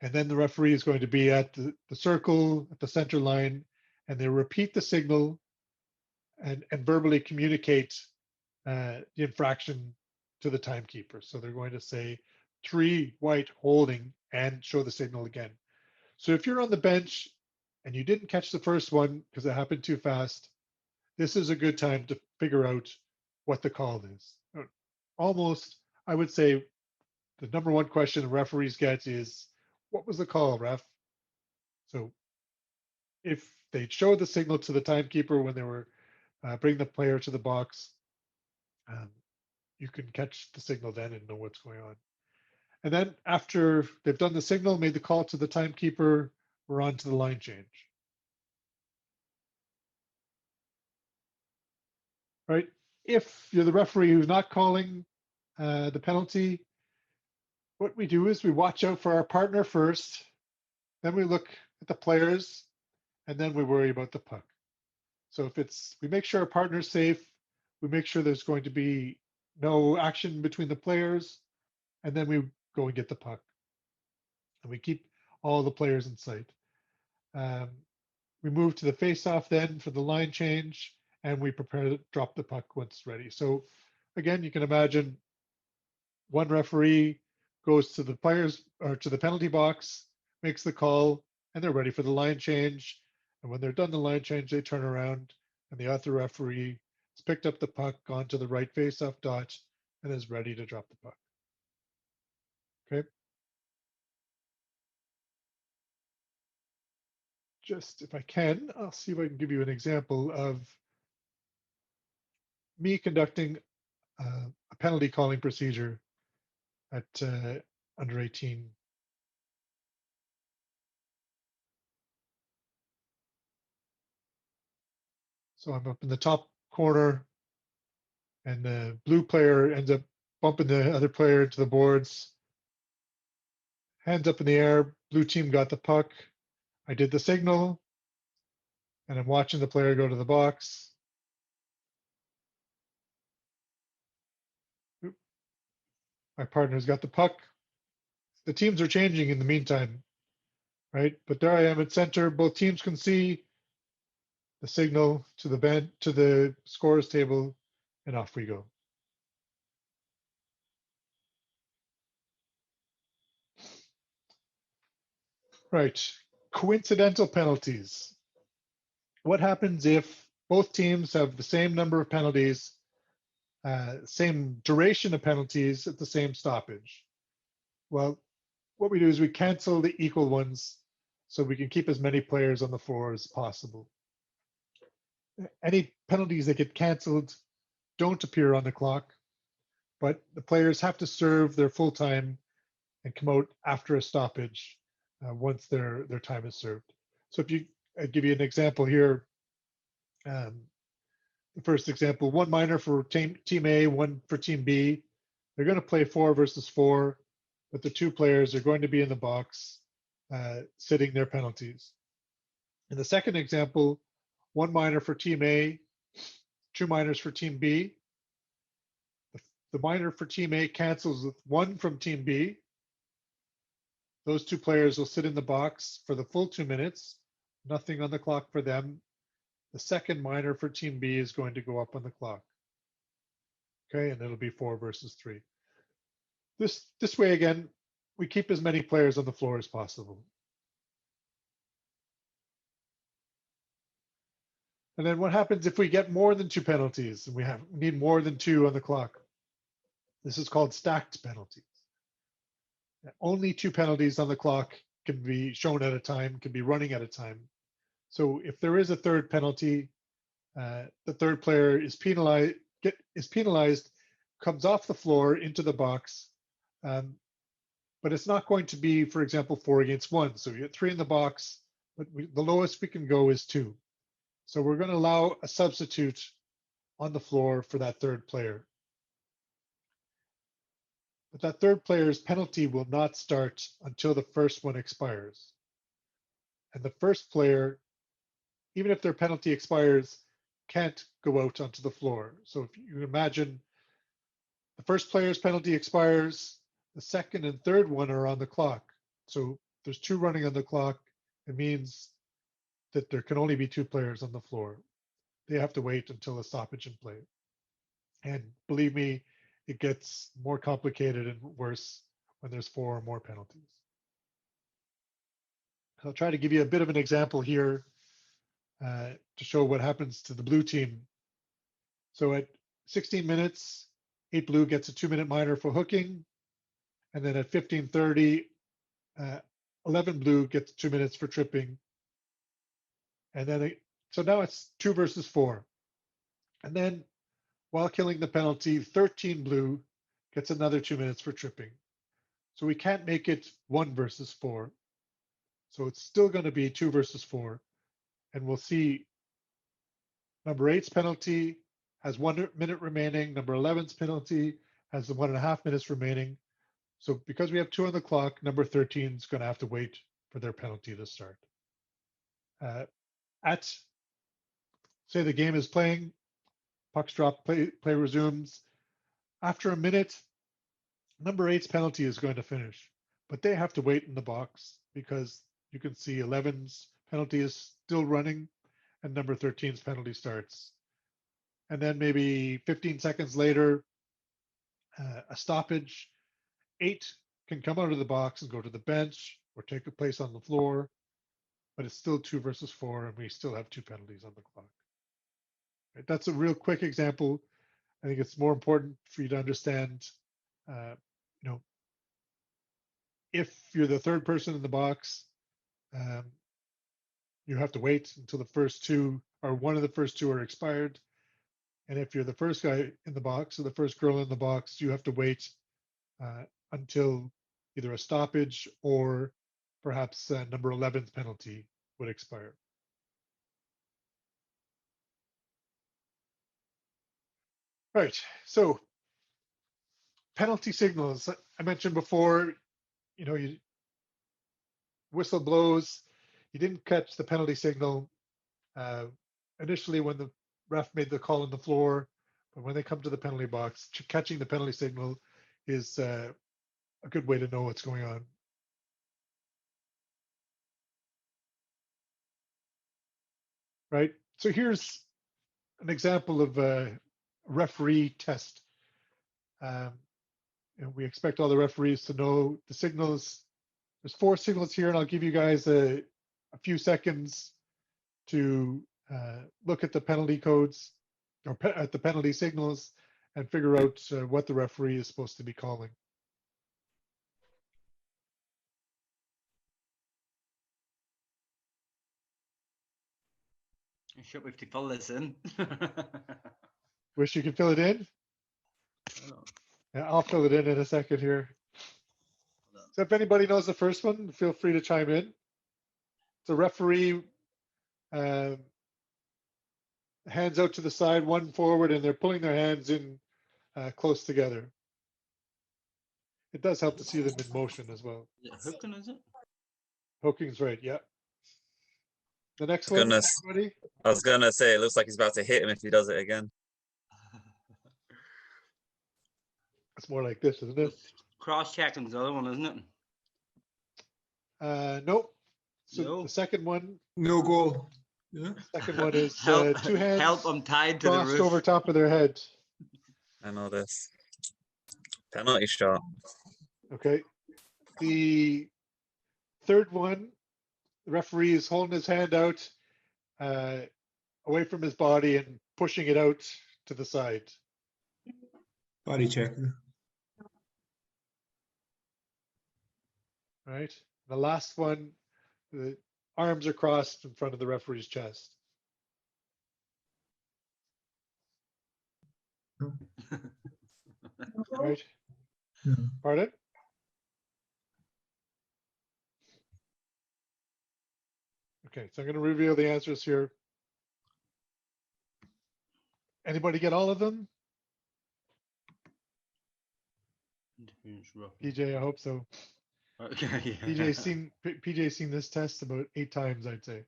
And then the referee is going to be at the circle, at the center line, and they repeat the signal and verbally communicate the infraction to the timekeeper. So they're going to say 3, white, holding, and show the signal again. So if you're on the bench and you didn't catch the first one because it happened too fast, this is a good time to figure out what the call is. Almost, I would say, the number one question the referees get is, what was the call, ref? So if they showed the signal to the timekeeper when they were bringing the player to the box, you can catch the signal then and know what's going on. And then after they've done the signal, made the call to the timekeeper, we're on to the line change. Right? If you're the referee who's not calling the penalty, what we do is we watch out for our partner first, then we look at the players, and then we worry about the puck. So if we make sure our partner's safe, we make sure there's going to be no action between the players, and then we go and get the puck. And we keep all the players in sight. We move to the face-off then for the line change, and we prepare to drop the puck once it's ready. So again, you can imagine one referee goes to the players or to the penalty box, makes the call, and they're ready for the line change. And when they're done the line change, they turn around, and the other referee has picked up the puck, gone to the right face-off dot, and is ready to drop the puck. Okay. Just if I can, I'll see if I can give you an example of me conducting a penalty calling procedure at under 18. So I'm up in the top corner, and the blue player ends up bumping the other player into the boards. Hands up in the air, blue team got the puck. I did the signal, and I'm watching the player go to the box. Oop. My partner's got the puck. The teams are changing in the meantime, right? But there I am at center. Both teams can see the signal to the bench, to the scorers table, and off we go. Right, coincidental penalties. What happens if both teams have the same number of penalties, same duration of penalties at the same stoppage? Well, what we do is we cancel the equal ones so we can keep as many players on the floor as possible. Any penalties that get canceled don't appear on the clock, but the players have to serve their full time and come out after a stoppage once their time is served. So if you I give you an example here, the first example, one minor for team A, one for team B. They're going to play 4 versus 4, but the two players are going to be in the box sitting their penalties. In the second example, one minor for team A, 2 minors for team B. The minor for team A cancels with 1 from team B. Those two players will sit in the box for the full 2 minutes, nothing on the clock for them. The second minor for team B is going to go up on the clock. Okay, and it'll be 4 versus 3. This way, again, we keep as many players on the floor as possible. And then what happens if we get more than 2 penalties and we need more than 2 on the clock? This is called stacked penalties. Only 2 penalties on the clock can be shown at a time, can be running at a time. So if there is a third penalty, the third player is penalized, comes off the floor into the box, but it's not going to be, for example, 4 against 1. So you get 3 in the box, but the lowest we can go is 2. So we're going to allow a substitute on the floor for that third player. But that third player's penalty will not start until the first one expires. And the first player, even if their penalty expires, can't go out onto the floor. So if you imagine the first player's penalty expires, the second and third one are on the clock. So there's 2 running on the clock. It means that there can only be 2 players on the floor. They have to wait until a stoppage in play. And believe me, it gets more complicated and worse when there's 4 or more penalties. I'll try to give you a bit of an example here to show what happens to the blue team. So at 16 minutes, 8 blue gets a 2-minute minor for hooking. And then at 15:30, 11 blue gets 2 minutes for tripping. And then, so now it's 2 versus 4. And then while killing the penalty, 13 blue gets another 2 minutes for tripping. So we can't make it 1 versus 4. So it's still going to be 2 versus 4. And we'll see number 8's penalty has 1 minute remaining. Number 11's penalty has the 1.5 minutes remaining. So because we have 2 on the clock, number 13 is going to have to wait for their penalty to start. Say the game is playing, pucks drop, play resumes. After a minute, number 8's penalty is going to finish, but they have to wait in the box because you can see 11's penalty is still running and number 13's penalty starts. And then maybe 15 seconds later, a stoppage. 8 can come out of the box and go to the bench or take a place on the floor, but it's still 2 versus 4, and we still have 2 penalties on the clock. Right? That's a real quick example. I think it's more important for you to understand, if you're the third person in the box, you have to wait until the first 2 or one of the first 2 are expired. And if you're the first guy in the box or the first girl in the box, you have to wait until either a stoppage or perhaps number 11's penalty would expire. Right, so penalty signals. I mentioned before, you whistle blows, you didn't catch the penalty signal initially when the ref made the call on the floor, but when they come to the penalty box, catching the penalty signal is a good way to know what's going on. Right, So here's an example of a referee test. And we expect all the referees to know the signals. There's 4 signals here, and I'll give you guys a few seconds to look at the penalty codes or at the penalty signals and figure out what the referee is supposed to be calling. I'm sure we have to fill this in. Wish you could fill it in? Yeah, I'll fill it in a second here. So if anybody knows the first one, feel free to chime in. The referee hands out to the side, one forward, and they're pulling their hands in close together. It does help to see them in motion as well. Is it hooking, is it? Hooking's right, yeah. The next one, Goodness. everybody? I was gonna say it looks like he's about to hit him if he does it again. It's more like this, isn't it? Cross-checking the other one, isn't it? Nope. So No. the second one, No goal. Yeah. second one is Help, 2 hands help, I'm tied to the crossed roof. over top of their head. I know this. Penalty shot. Okay. The third one, the referee is holding his hand out away from his body and pushing it out to the side. Body checking. Right. The last one, the arms are crossed in front of the referee's chest. Right. Yeah. Pardon? Okay, so I'm going to reveal the answers here. Anybody get all of them? PJ, I hope so. Okay, yeah. PJ's seen this test about 8 times, I'd say.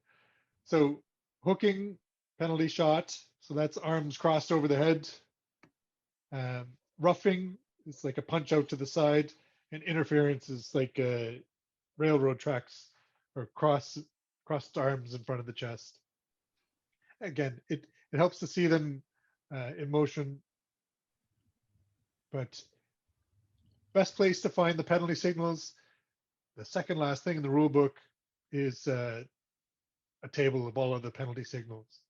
So hooking, penalty shot. So that's arms crossed over the head. Roughing is like a punch out to the side, and interference is like railroad tracks or crossed arms in front of the chest. Again, it helps to see them in motion, but best place to find the penalty signals, the second last thing in the rule book, is a table of all of the penalty signals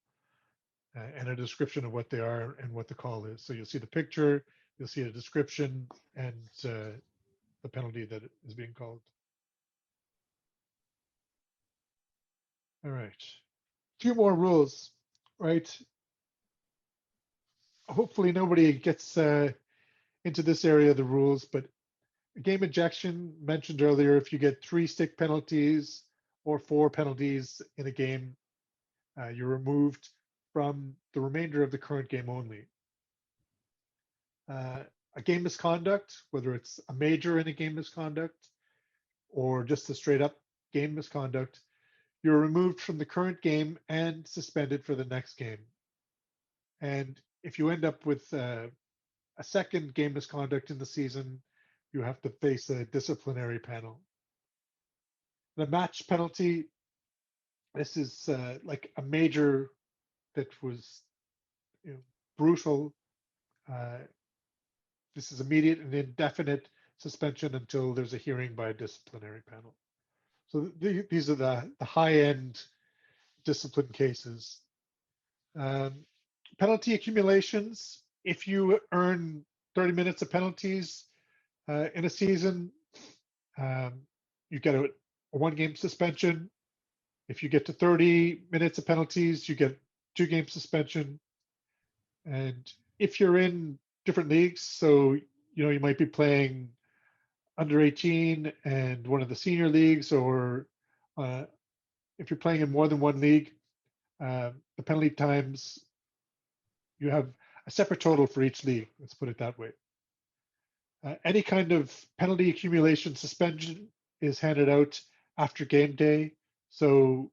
and a description of what they are and what the call is. So you'll see the picture, you'll see a description, and the penalty that is being called. All right, a few more rules, right? Hopefully nobody gets into this area of the rules, but game ejection mentioned earlier, if you get 3 stick penalties or 4 penalties in a game, you're removed from the remainder of the current game only. A game misconduct, whether it's a major in a game misconduct or just a straight up game misconduct, you're removed from the current game and suspended for the next game. And if you end up with a second game misconduct in the season, you have to face a disciplinary panel. The match penalty, this is like a major that was brutal. This is immediate and indefinite suspension until there's a hearing by a disciplinary panel. So these are the high-end discipline cases. Penalty accumulations, if you earn 30 minutes of penalties in a season, you get a 1-game suspension. If you get to 30 minutes of penalties, you get 2-game suspension. And if you're in different leagues, so you might be playing under 18 and one of the senior leagues, or if you're playing in more than one league, the penalty times, you have a separate total for each league. Let's put it that way. Any kind of penalty accumulation suspension is handed out after game day. So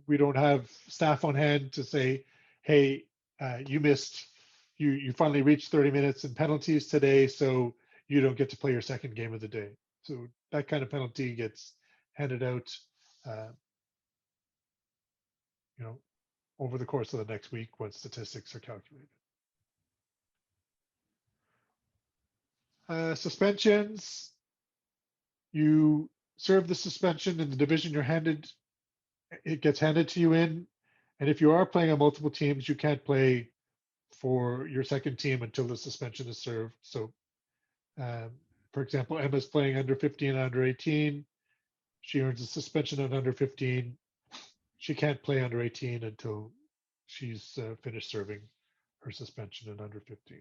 we don't have staff on hand to say, hey, you finally reached 30 minutes in penalties today, so you don't get to play your second game of the day. So that kind of penalty gets handed out, over the course of the next week when statistics are calculated. Suspensions, you serve the suspension in the division you're handed, it gets handed to you in. And if you are playing on multiple teams, you can't play for your second team until the suspension is served. So, for example, Emma's playing under 15 and under 18. She earns a suspension at under 15. She can't play under 18 until she's finished serving her suspension at under 15.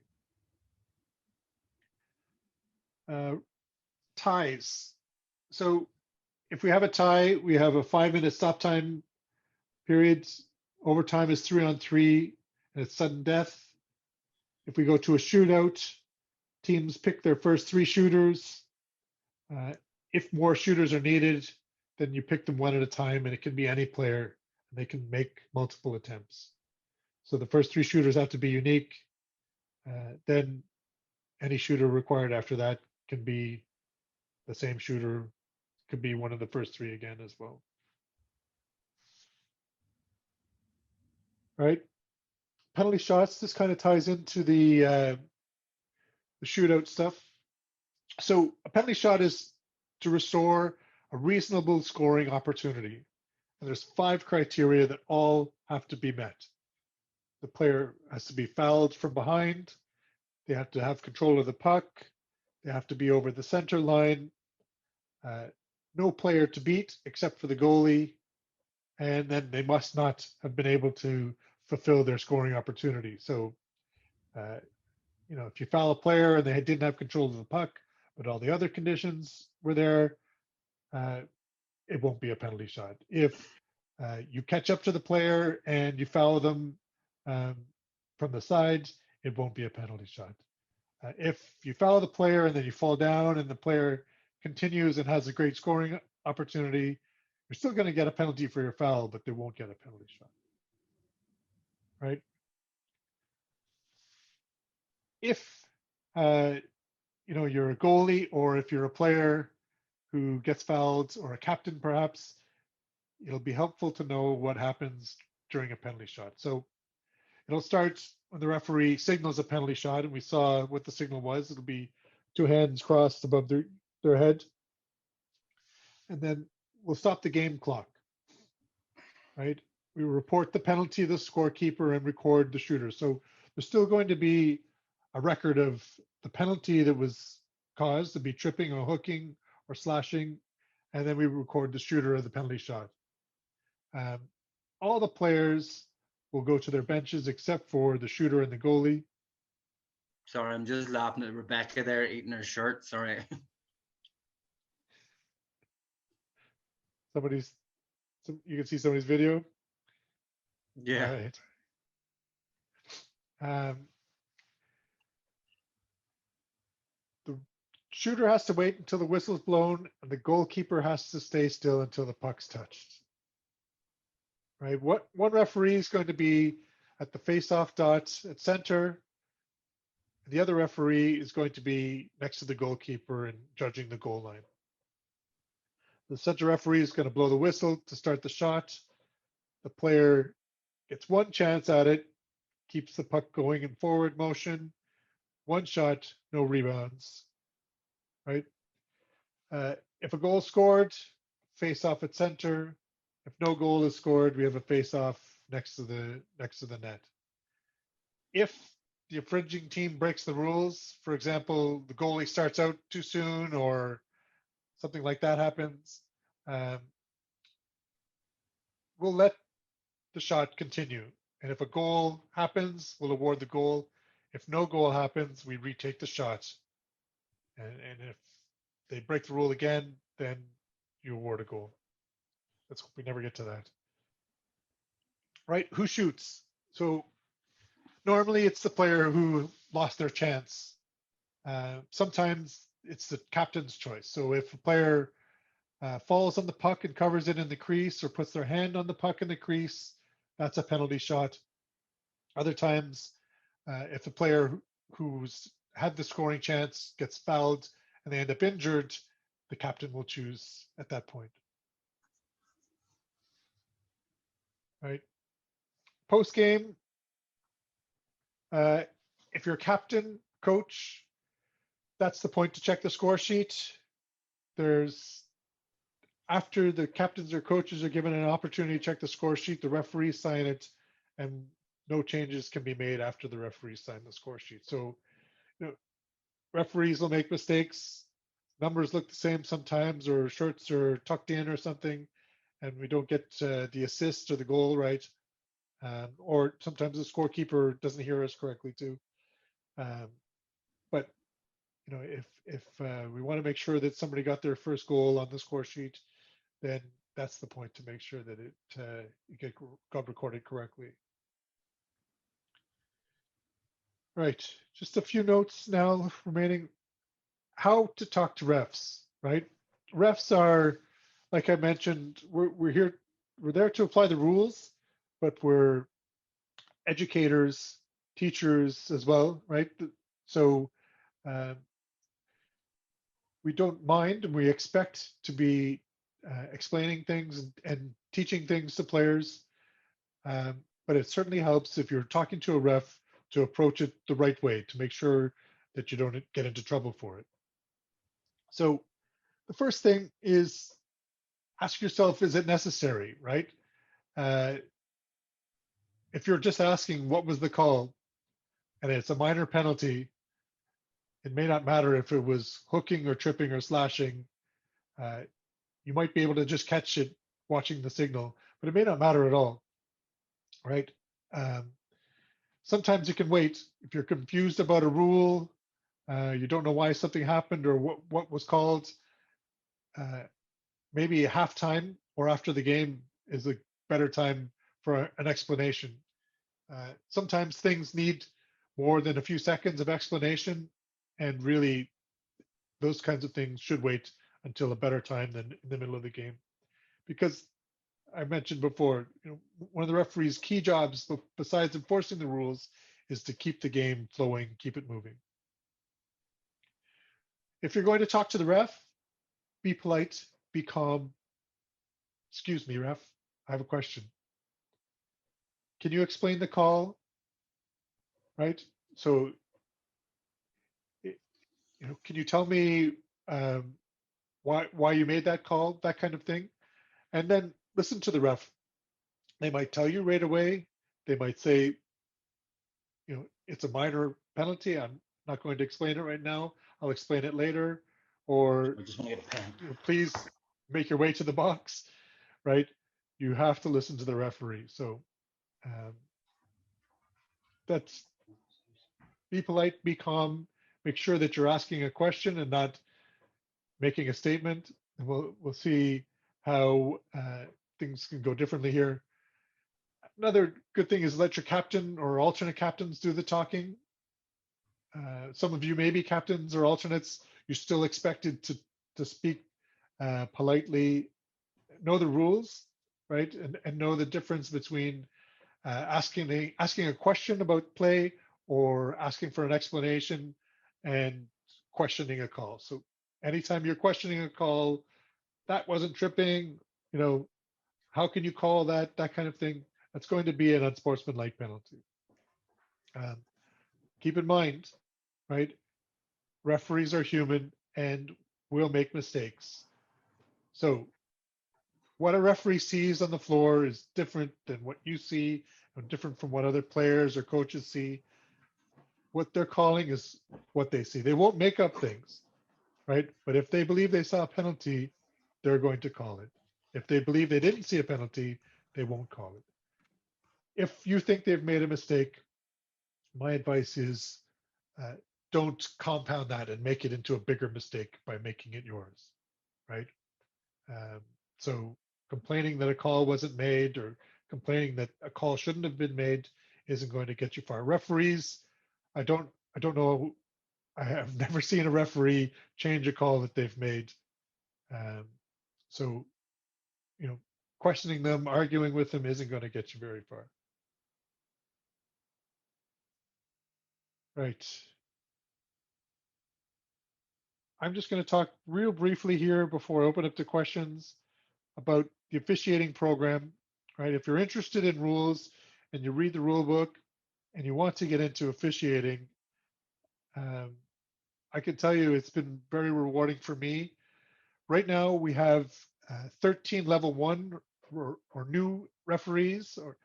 Ties. So if we have a tie, we have a 5-minute stop time period. Overtime is 3-on-3, and it's sudden death. If we go to a shootout, teams pick their first 3 shooters. If more shooters are needed, then you pick them one at a time, and it can be any player, and they can make multiple attempts. So the first 3 shooters have to be unique. Then any shooter required after that can be the same shooter, could be one of the first 3 again as well. Right? Penalty shots, this kind of ties into the shootout stuff. So a penalty shot is to restore a reasonable scoring opportunity. And there's 5 criteria that all have to be met. The player has to be fouled from behind. They have to have control of the puck. They have to be over the center line. No player to beat except for the goalie. And then they must not have been able to fulfill their scoring opportunity. So, if you foul a player and they didn't have control of the puck, but all the other conditions were there, it won't be a penalty shot. If you catch up to the player and you foul them from the sides, it won't be a penalty shot. If you foul the player and then you fall down and the player continues and has a great scoring opportunity, you're still going to get a penalty for your foul, but they won't get a penalty shot. Right? If you're a goalie, or if you're a player who gets fouled, or a captain perhaps, it'll be helpful to know what happens during a penalty shot. So it'll start when the referee signals a penalty shot, and we saw what the signal was. It'll be 2 hands crossed above their head. And then we'll stop the game clock, right? We report the penalty to the scorekeeper and record the shooter. So there's still going to be a record of the penalty that was caused, to be tripping or hooking or slashing, and then we record the shooter of the penalty shot. All the players will go to their benches except for the shooter and the goalie. Sorry, I'm just laughing at Rebecca there eating her shirt. Sorry. You can see somebody's video. Yeah. All right. The shooter has to wait until the whistle's blown, and the goalkeeper has to stay still until the puck's touched. Right? One referee is going to be at the face-off dot at center. The other referee is going to be next to the goalkeeper and judging the goal line. The center referee is going to blow the whistle to start the shot. The player gets 1 chance at it, keeps the puck going in forward motion. 1 shot, no rebounds. Right? If a goal scored, face off at center. If no goal is scored, we have a face off next to the net. If the infringing team breaks the rules, for example, the goalie starts out too soon or something like that happens, we'll let the shot continue. And if a goal happens, we'll award the goal. If no goal happens, we retake the shot. And if they break the rule again, then you award a goal. Let's hope we never get to that. Right? Who shoots? So normally it's the player who lost their chance. Sometimes it's the captain's choice. So if a player falls on the puck and covers it in the crease, or puts their hand on the puck in the crease, that's a penalty shot. Other times, if a player who's had the scoring chance gets fouled and they end up injured, the captain will choose at that point. Right? post game, if you're captain, coach, that's the point to check the score sheet. There's after the captains or coaches are given an opportunity to check the score sheet, the referees sign it, and no changes can be made after the referees sign the score sheet. So, referees will make mistakes. Numbers look the same sometimes, or shirts are tucked in or something, and we don't get the assist or the goal right. Or sometimes the scorekeeper doesn't hear us correctly too. But if we want to make sure that somebody got their first goal on the score sheet, then that's the point to make sure that it got recorded correctly. Right, just a few notes now remaining. How to talk to refs, right? Refs are, like I mentioned, we're there to apply the rules, but we're educators, teachers as well, right? So we don't mind, and we expect to be explaining things and teaching things to players. But it certainly helps if you're talking to a ref to approach it the right way to make sure that you don't get into trouble for it. So the first thing is ask yourself, is it necessary, right? If you're just asking what was the call and it's a minor penalty, it may not matter if it was hooking or tripping or slashing. You might be able to just catch it watching the signal, but it may not matter at all, right? Sometimes you can wait. If you're confused about a rule, you don't know why something happened or what was called, maybe a halftime or after the game is a better time for an explanation. Sometimes things need more than a few seconds of explanation, and really those kinds of things should wait until a better time than in the middle of the game. Because I mentioned before, one of the referee's key jobs, besides enforcing the rules, is to keep the game flowing, keep it moving. If you're going to talk to the ref, be polite, be calm. Excuse me, ref, I have a question. Can you explain the call? Right? So, can you tell me why you made that call, that kind of thing? And then listen to the ref. They might tell you right away. They might say, it's a minor penalty. I'm not going to explain it right now. I'll explain it later. Or I just want to get a pen. please make your way to the box, right? You have to listen to the referee. So that's, be polite, be calm, make sure that you're asking a question and not making a statement. And we'll see how things can go differently here. Another good thing is let your captain or alternate captains do the talking. Some of you may be captains or alternates. You're still expected to speak politely, know the rules, right? And know the difference between asking a question about play or asking for an explanation and questioning a call. So anytime you're questioning a call, that wasn't tripping, how can you call that kind of thing? That's going to be an unsportsmanlike penalty. Keep in mind, right? Referees are human and will make mistakes. So what a referee sees on the floor is different than what you see, and different from what other players or coaches see. What they're calling is what they see. They won't make up things, right? But if they believe they saw a penalty, they're going to call it. If they believe they didn't see a penalty, they won't call it. If you think they've made a mistake, my advice is don't compound that and make it into a bigger mistake by making it yours, right? So complaining that a call wasn't made or complaining that a call shouldn't have been made isn't going to get you far. Referees, I don't know. I have never seen a referee change a call that they've made. So, questioning them, arguing with them isn't going to get you very far. Right. I'm just going to talk real briefly here before I open up to questions about the officiating program, right? If you're interested in rules and you read the rule book and you want to get into officiating, I can tell you it's been very rewarding for me. Right now we have 13 level 1 or new referees. Or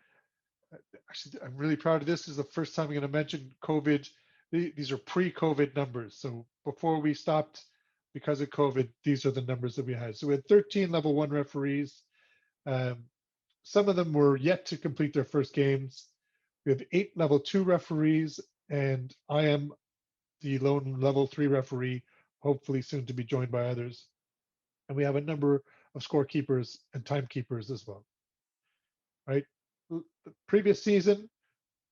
actually, I'm really proud of this. This is the first time I'm going to mention COVID. These are pre-COVID numbers. So before we stopped because of COVID, these are the numbers that we had. So we had 13 level 1 referees. Some of them were yet to complete their first games. We have 8 level 2 referees, and I am the lone level 3 referee, hopefully soon to be joined by others. And we have a number of scorekeepers and timekeepers as well. Right? The previous season,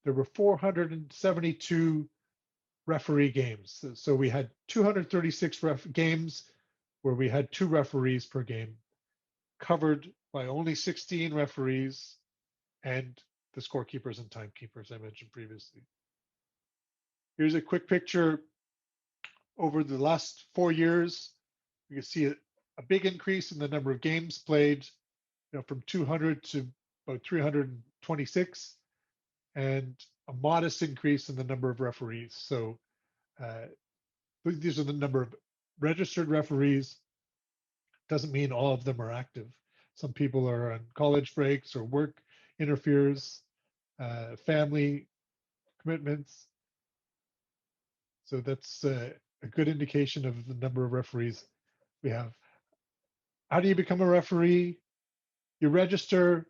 there were 472 referee games. So we had 236 games where we had 2 referees per game, covered by only 16 referees and the scorekeepers and timekeepers I mentioned previously. Here's a quick picture over the last 4 years. You can see a big increase in the number of games played, from 200 to about 326, and a modest increase in the number of referees. So these are the number of registered referees. Doesn't mean all of them are active. Some people are on college breaks or work interferes, family commitments. So that's a good indication of the number of referees we have. How do you become a referee? You register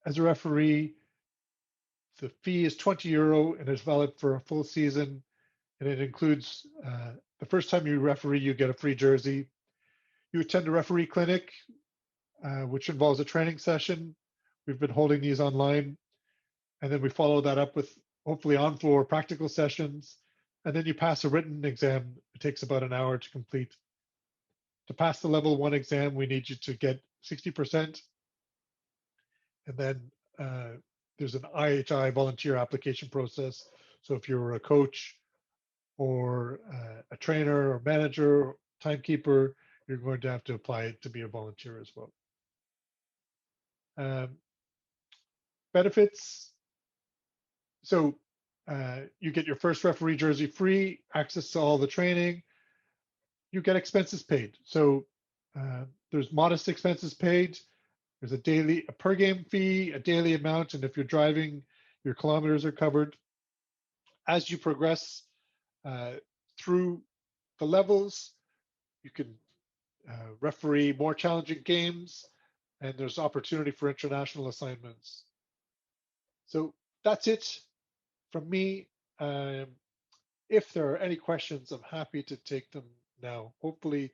as a referee. The fee is €20 and is valid for a full season. And it includes the first time you referee, you get a free jersey. You attend a referee clinic, which involves a training session. We've been holding these online. And then we follow that up with hopefully on-floor practical sessions. And then you pass a written exam. It takes about an hour to complete. To pass the level 1 exam, we need you to get 60%. And then there's an IHI volunteer application process. So if you're a coach or a trainer or manager or timekeeper, you're going to have to apply to be a volunteer as well. Benefits. So you get your first referee jersey free, access to all the training. You get expenses paid. So there's modest expenses paid. There's a per game fee, a daily amount, and if you're driving, your kilometers are covered. As you progress through the levels, you can referee more challenging games, and there's opportunity for international assignments. So that's it from me. If there are any questions, I'm happy to take them now. Hopefully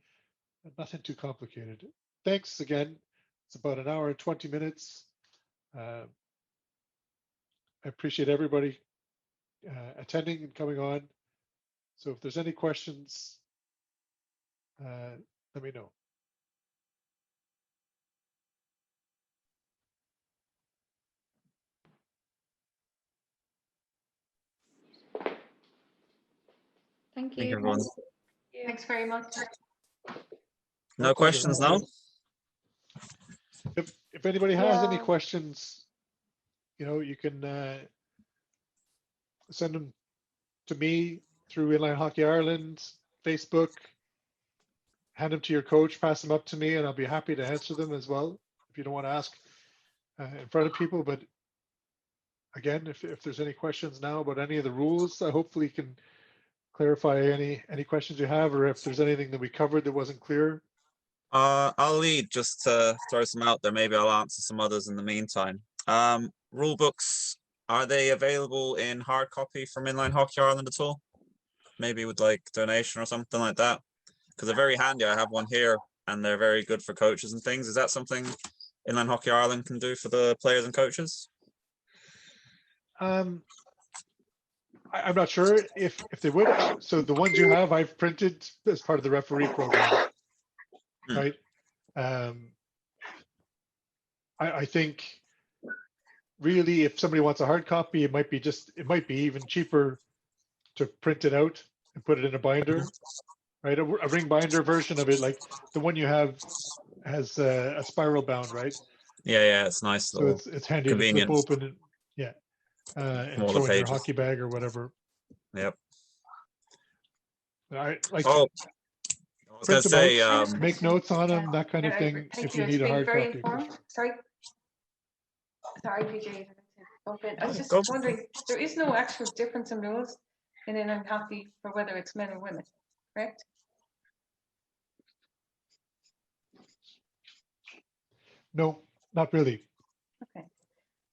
nothing too complicated. Thanks again. It's about an hour and 20 minutes. I appreciate everybody attending and coming on. So if there's any questions, let me know. Thank Thank you. you, everyone. Thanks very much. No questions now? If anybody has any Yeah. questions, you can send them to me through Inline Hockey Ireland, Facebook, hand them to your coach, pass them up to me, and I'll be happy to answer them as well if you don't want to ask in front of people. But again, if there's any questions now about any of the rules, I hopefully can clarify any questions you have, or if there's anything that we covered that wasn't clear. I'll lead just to throw some out there. Maybe I'll answer some others in the meantime. Rule books, are they available in hard copy from Inline Hockey Ireland at all? Maybe with like donation or something like that? Because they're very handy. I have one here and they're very good for coaches and things. Is that something Inline Hockey Ireland can do for the players and coaches? I'm not sure if they would. So the ones you have, I've printed as part of the referee program, right? I think really, if somebody wants a hard copy, it might be even cheaper to print it out and put it in a binder, right? A ring binder version of it, like the one you have has a spiral bound, right? Yeah, it's nice. So it's handy convenient. to flip open. and Smaller throw in your pages. hockey bag or whatever. Yep. I like Oh, I was gonna print them say, out, make notes on them, that kind of Yeah, thing. thank If you. you It's need a been hard very copy. informative. Sorry, PJ. I didn't bump in. I was just Go. wondering, there is no actual difference in rules in inline hockey for whether it's men or women, correct? No, not really. Okay.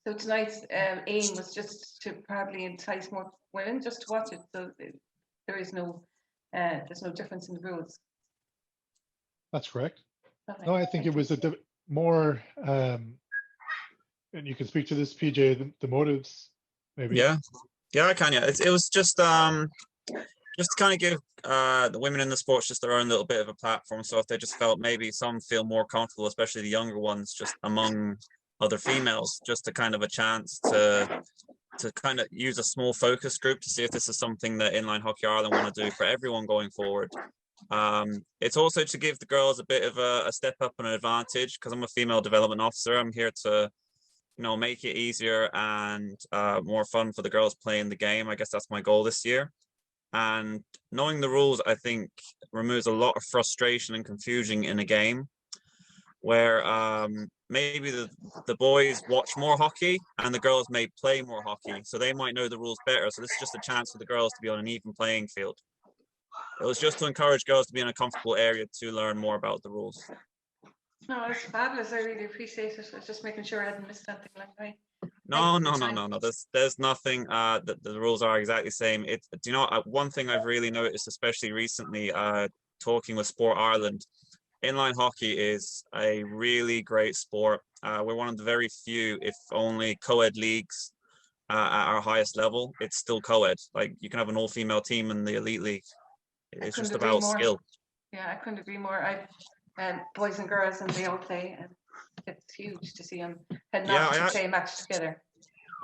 So tonight's aim was just to probably entice more women just to watch it. So there's no difference in the rules. That's correct. Okay, No, I think thank it you. was more, and you can speak to this, PJ, the motives, maybe. Yeah, I can. Yeah, it was just to kind of give the women in the sports just their own little bit of a platform. So if they just felt maybe some feel more comfortable, especially the younger ones, just among other females, just to kind of a chance to kind of use a small focus group to see if this is something that Inline Hockey Ireland want to do for everyone going forward. It's also to give the girls a bit of a step up and an advantage because I'm a female development officer. I'm here to make it easier and more fun for the girls playing the game. I guess that's my goal this year. And knowing the rules, I think, removes a lot of frustration and confusion in a game where maybe the boys watch more hockey and the girls may play more hockey. So they might know the rules better. So this is just a chance for the girls to be on an even playing field. It was just to encourage girls to be in a comfortable area to learn more about the rules. No, it's fabulous. I really appreciate it. I was just making sure I hadn't missed something like that. No. There's nothing. The rules are exactly the same. One thing I've really noticed, especially recently, talking with Sport Ireland, inline hockey is a really great sport. We're one of the very few, if only, co-ed leagues at our highest level. It's still co-ed. Like you can have an all-female team in the elite league. It's just about skill. Yeah, I couldn't agree more. Boys and girls, and they all play, and it's huge to see them heading off to play a match together.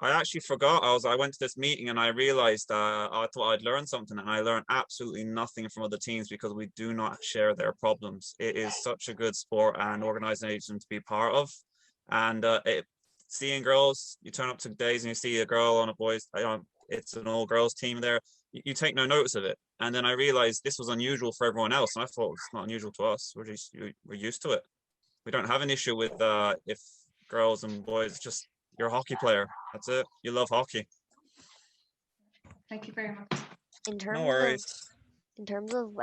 I actually forgot. I went to this meeting and I realized I thought I'd learned something, and I learned absolutely nothing from other teams because we do not share their problems. It is such a good sport and organization to be part of, and seeing girls, you turn up to days and you see a girl on a boys, it's an all girls team there. You take no notice of it, and then I realized this was unusual for everyone else, and I thought it's not unusual to us. We're used to it. We don't have an issue with if girls and boys. Just you're a hockey player. That's it. You love hockey. Thank you very much. No worries. In terms of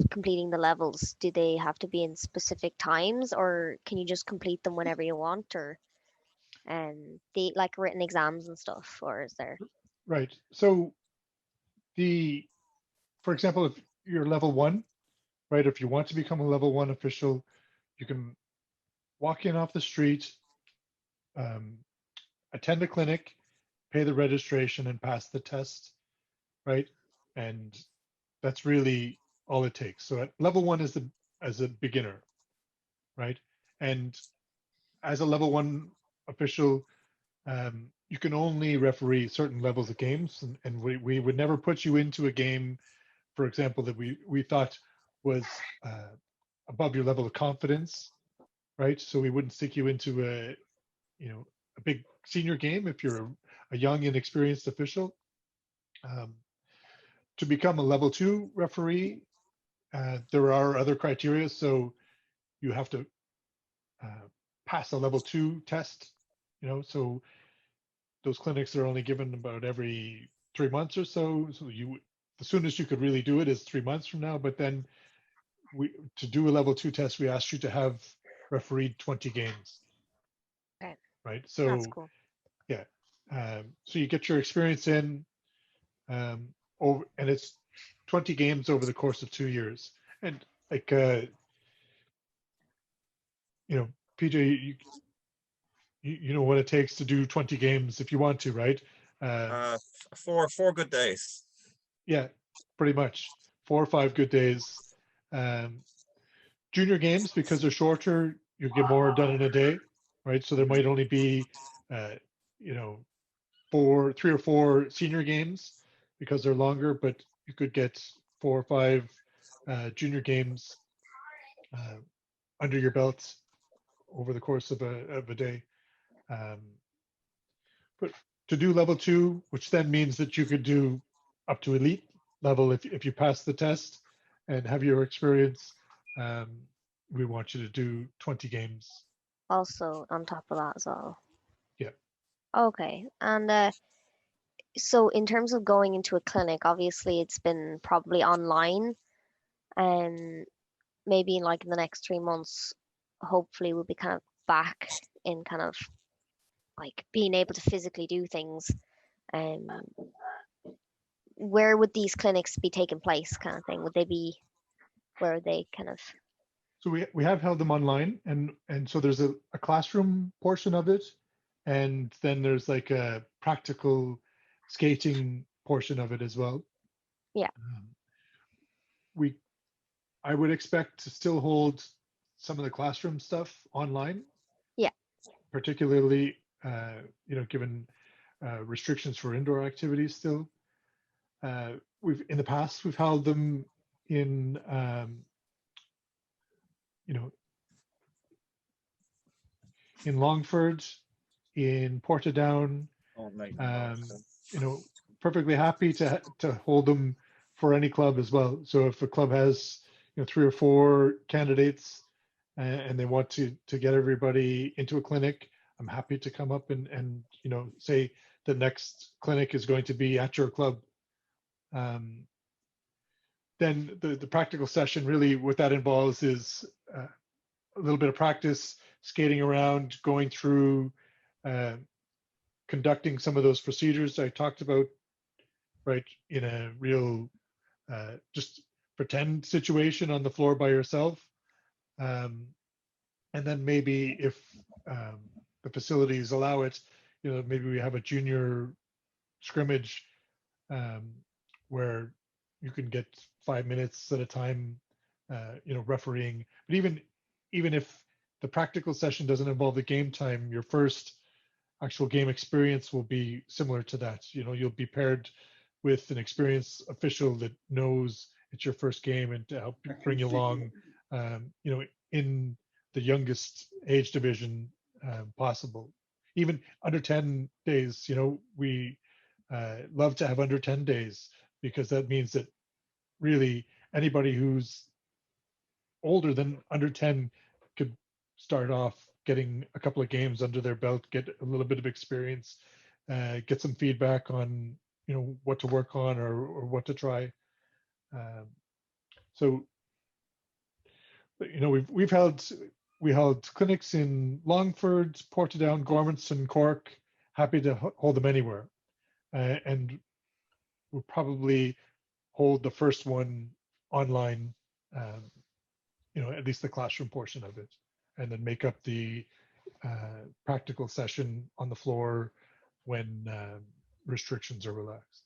completing the levels, do they have to be in specific times, or can you just complete them whenever you want, or the like written exams and stuff, or is there? Right. So for example, if you're level 1, right, if you want to become a level 1 official, you can walk in off the street, attend a clinic, pay the registration, and pass the test, right? And that's really all it takes. So at level 1 as a beginner, right? And as a level 1 official, you can only referee certain levels of games, and we would never put you into a game, for example, that we thought was above your level of confidence, right? So we wouldn't stick you into a big senior game if you're a young inexperienced official. To become a level 2 referee, there are other criteria. So you have to pass a level 2 test. So those clinics are only given about every 3 months or so. So the soonest you could really do it is 3 months from now. But then to do a level 2 test, we asked you to have refereed 20 games. Okay. Right. So that's cool. yeah. So you get your experience in, and it's 20 games over the course of 2 years. And like, PJ, you know what it takes to do 20 games if you want to, right? 4 good days. Yeah, pretty much 4 or 5 good days. Junior games, because they're shorter, you get more done in a day, right? So there might only be, 3 or 4 senior games because they're longer, but you could get 4 or 5 junior games under your belt over the course of a day. but to do level 2, which then means that you could do up to elite level if you pass the test and have your experience. We want you to do 20 games. Also on top of that as well. Yeah. Okay. And so in terms of going into a clinic, obviously it's been probably online, and maybe in like in the next 3 months, hopefully we'll be kind of back in kind of like being able to physically do things. Um, where would these clinics be taking place, kind of thing? Would they be where are they kind of? So we have held them online, and so there's a classroom portion of it, and then there's like a practical skating portion of it as well. Yeah. We I would expect to still hold some of the classroom stuff online. Yeah. Particularly, given restrictions for indoor activities still. In the past we've held them in in Longford, in Portadown, Oh, mate. perfectly happy to hold them for any club as well. So if a club has 3 or 4 candidates and they want to get everybody into a clinic, I'm happy to come up and say the next clinic is going to be at your club. Then the practical session, really what that involves is a little bit of practice, skating around, going through, conducting some of those procedures I talked about, right, in a real just pretend situation on the floor by yourself. And then maybe if the facilities allow it, maybe we have a junior scrimmage where you can get 5 minutes at a time, refereeing. But even if the practical session doesn't involve the game time, your first actual game experience will be similar to that. You'll be paired with an experienced official that knows it's your first game and to help bring you along, in the youngest age division possible. Even under 10 days, we love to have under 10 days, because that means that really anybody who's older than under 10 could start off getting a couple of games under their belt, get a little bit of experience, get some feedback on what to work on or what to try. So we held clinics in Longford, Portadown, Gormanston, Cork. Happy to hold them anywhere, and we'll probably hold the first one online, at least the classroom portion of it, and then make up the practical session on the floor when restrictions are relaxed.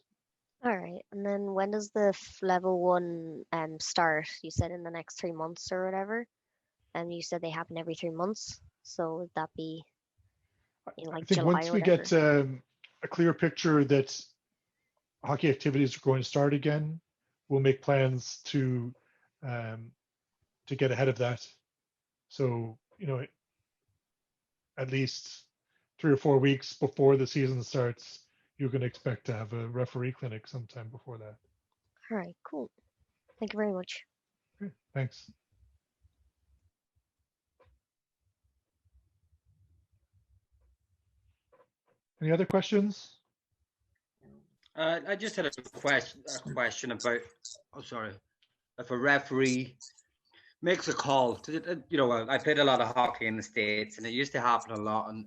All right. And then when does the level 1 start? You said in the next 3 months or whatever, and you said they happen every 3 months. So would that be in I like think July once or we whatever? get a clear picture that hockey activities are going to start again, we'll make plans to get ahead of that. So at least 3 or 4 weeks before the season starts, you can expect to have a referee clinic sometime before that. All right, cool. Thank you very much. Okay, thanks. Any other questions? I just had a question about, if a referee makes a call. I played a lot of hockey in the States, and it used to happen a lot, and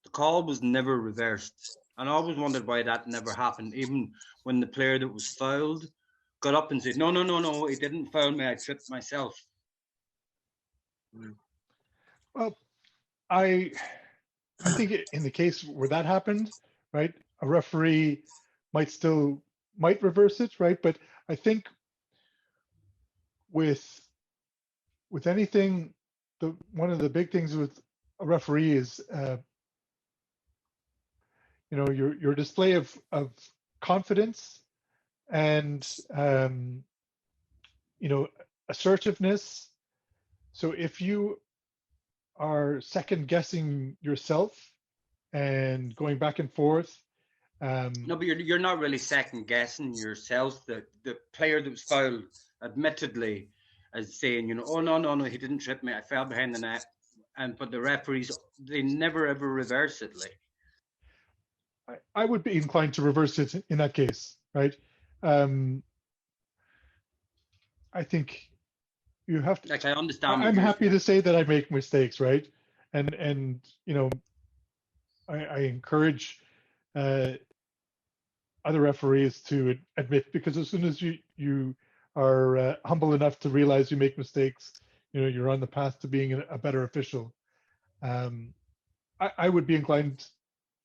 the call was never reversed. And I always wondered why that never happened, even when the player that was fouled got up and said, no, he didn't foul me, I tripped myself. Well, I think in the case where that happened, right, a referee might reverse it, right? But I think with anything, one of the big things with a referee is your display of confidence and assertiveness. So if you are second guessing yourself and going back and forth. No, but you're not really second guessing yourself. The player that was fouled, admittedly, as saying, oh no, he didn't trip me. I fell behind the net, but the referees, they never ever reverse it. Like, I would be inclined to reverse it in that case, right? I think you have to. Like, I understand. I'm happy to say that I make mistakes, right? And I encourage other referees to admit, because as soon as you are humble enough to realize you make mistakes, you're on the path to being a better official. I would be inclined,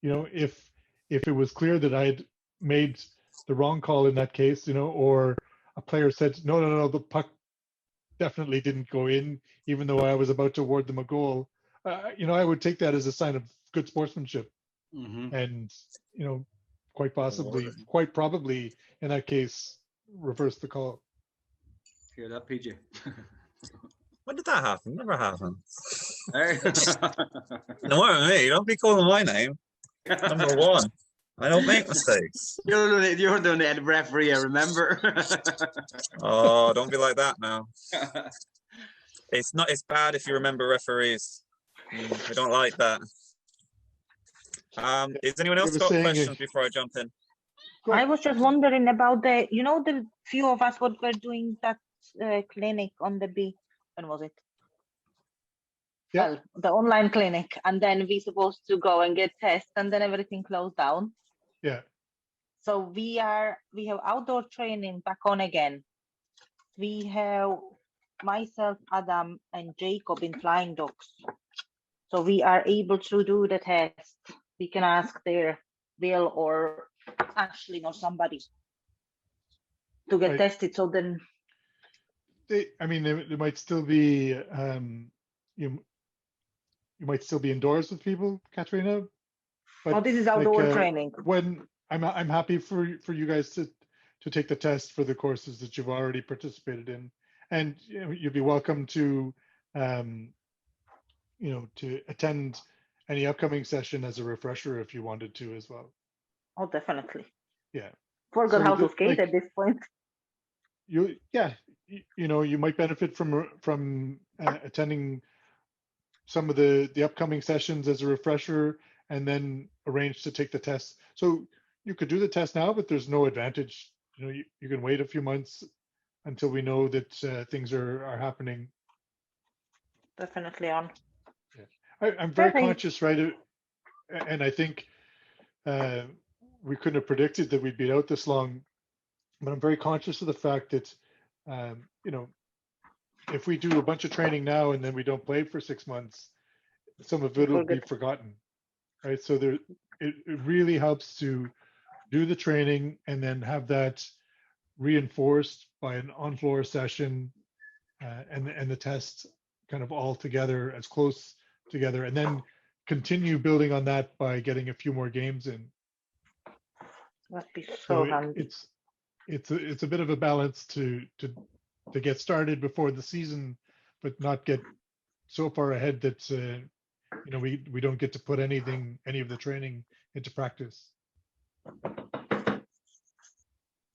if it was clear that I had made the wrong call in that case, or a player said, no, the puck definitely didn't go in, even though I was about to award them a goal. I would take that as a sign of good sportsmanship, and quite probably in that case, reverse the call. Hear that, PJ? When did that happen? Never happened. Hey. No, me. Don't be calling my name. Number one. I don't make mistakes. You're the referee, I remember. Oh, don't be like that now. It's bad if you remember referees. I don't like that. Is anyone else got questions before I jump in? I was just wondering about the few of us what were doing that clinic on the B. When was it? Yeah. Well, the online clinic, and then we supposed to go and get tests, and then everything closed down. Yeah. So we have outdoor training back on again. We have myself, Adam, and Jacob in flying dogs. So we are able to do the test. We can ask there Bill or Ashley or somebody to get tested. So then there might still be you might still be indoors with people, Katrina. But this is outdoor training. When I'm happy for you guys to take the test for the courses that you've already participated in, and you'd be welcome to to attend any upcoming session as a refresher if you wanted to as well. Oh, definitely. Yeah. Forgot how to skate at this point. You might benefit from attending some of the upcoming sessions as a refresher, and then arrange to take the test. So you could do the test now, but there's no advantage. You can wait a few months until we know that things are happening. Definitely on. Yeah. I'm very conscious, right? And I think we couldn't have predicted that we'd be out this long, but I'm very conscious of the fact that, if we do a bunch of training now and then we don't play for 6 months, some of it will be forgotten, right? So it really helps to do the training and then have that reinforced by an on-floor session and the test kind of all together, as close together, and then continue building on that by getting a few more games in. That'd be so handy. It's a bit of a balance to get started before the season, but not get so far ahead that we don't get to put any of the training into practice.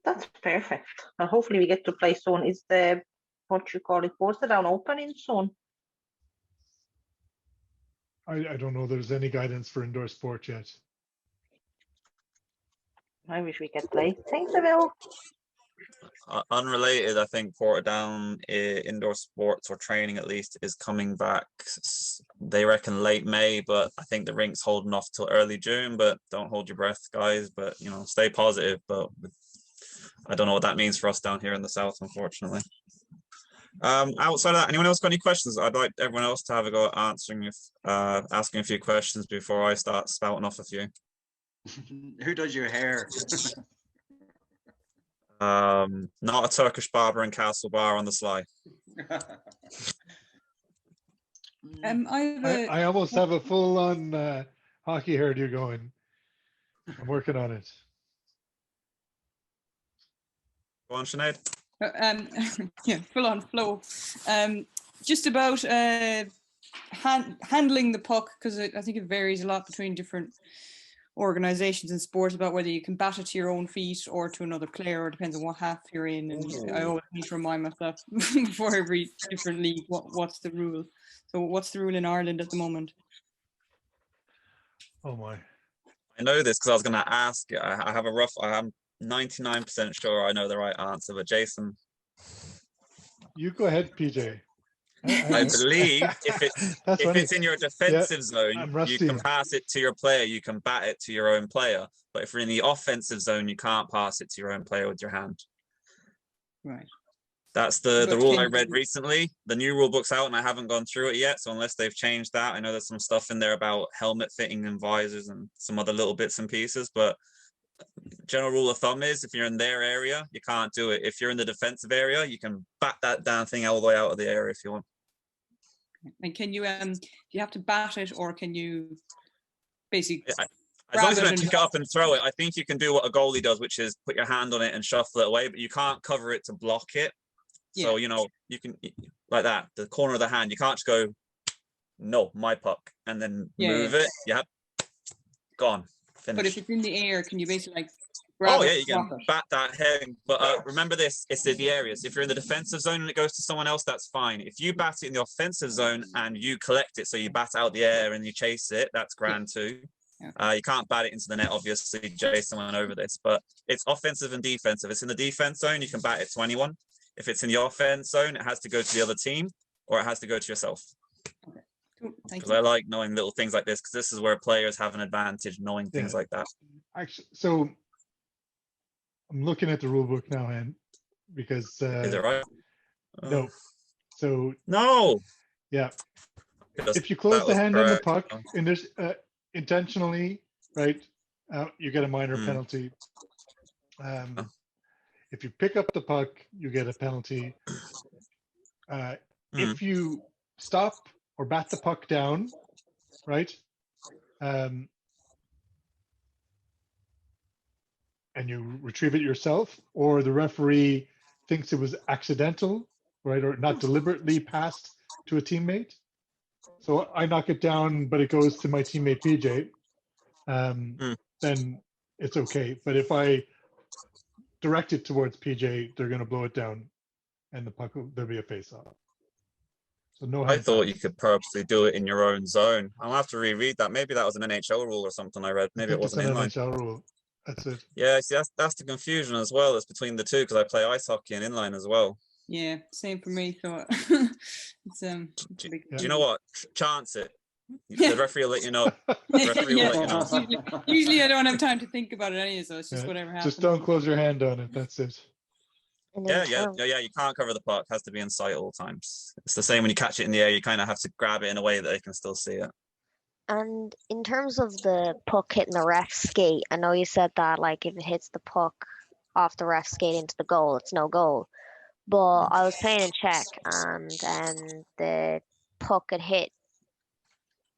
That's perfect. And hopefully we get to play soon. Is the Portadown opening soon? I don't know if there's any guidance for indoor sport yet. I wish we could play. Thanks, Will. Unrelated, I think Portadown indoor sports or training at least is coming back. They reckon late May, but I think the rink's holding off till early June. But don't hold your breath, guys. But stay positive. But I don't know what that means for us down here in the south, unfortunately. Outside of that, anyone else got any questions? I'd like everyone else to have a go at asking a few questions before I start spouting off a few. Who does your hair? Not a Turkish barber in Castle Bar on the sly. I almost have a full-on hockey hairdo going. I'm working on it. Go on, Sinead. Yeah, full on flow. Just about handling the puck, because I think it varies a lot between different organizations in sports about whether you can bat it to your own feet or to another player, or it depends on what half you're in. And I always need to remind myself before every different league what's the rule. So what's the rule in Ireland at the moment? Oh my. I know this because I was going to ask you. I have a rough. I'm 99% sure I know the right answer, but Jason, You go ahead, PJ. I believe if funny. it's in your defensive zone, I'm you rusty. can pass it to your player. You can bat it to your own player. But if you're in the offensive zone, you can't pass it to your own player with your hand. Right. That's the But rule can I read you- recently. The new rule book's out and I haven't gone through it yet. So unless they've changed that, I know there's some stuff in there about helmet fitting and visors and some other little bits and pieces. But general rule of thumb is if you're in their area, you can't do it. If you're in the defensive area, you can bat that damn thing all the way out of the area if you want. And can you do you have to bat it, or can you basically As long as you grab don't it pick it up and throw it, I think you can do what a goalie does, which is put your hand on it and shuffle it away, but you can't cover it to block it. So, you know, you can, like that, the corner of the hand, you can't just go, no, my puck, and then move it. Yeah, gone. Finished. But if it's in the air, can you basically like grab Oh it, yeah, you can block it? bat that head. But remember this, it's the areas. If you're in the defensive zone and it goes to someone else, that's fine. If you bat it in the offensive zone and you collect it, so you bat out the air and you chase it, that's grand too. You can't bat it into the net, obviously. Jason went over this, but it's offensive and defensive. It's in the defense zone, you can bat it to anyone. If it's in the offense zone, it has to go to the other team or it has to go to yourself. Cool. Thank Because you. I like knowing little things like this, because this is where players have an advantage knowing things like that. Actually, so I'm looking at the rule book now, and because Is it right? no, so no, yeah, Because if you close that the was hand on the correct. puck and there's intentionally, right, you get a minor Hmm. penalty. If you pick up the puck, you get a penalty. If you stop or bat the puck down, right, and you retrieve it yourself, or the referee thinks it was accidental, right, or not deliberately passed to a teammate. So I knock it down, but it goes to my teammate PJ, then it's okay. But if I direct it towards PJ, they're going to blow it down, and the puck there'll be a face-off. So no. I thought you could purposely do it in your own zone. I'll have to reread that. Maybe that was an NHL rule or something I read. Maybe it It's wasn't an inline. NHL rule. That's it. Yeah, see, that's the confusion as well. It's between the two because I play ice hockey and inline as well. Yeah, same for me. So it's Do you know what? Chance it. The referee will let you know. The referee will let you know. Usually I don't have time to think about it anyway, so it's just whatever happens. Just don't close your hand on it. That's it. Yeah. You can't cover the puck. It has to be in sight all times. It's the same when you catch it in the air. You kind of have to grab it in a way that they can still see it. And in terms of the puck hitting the ref skate, I know you said that like if it hits the puck off the ref skate into the goal, it's no goal. But I was playing in Czech, and the puck had hit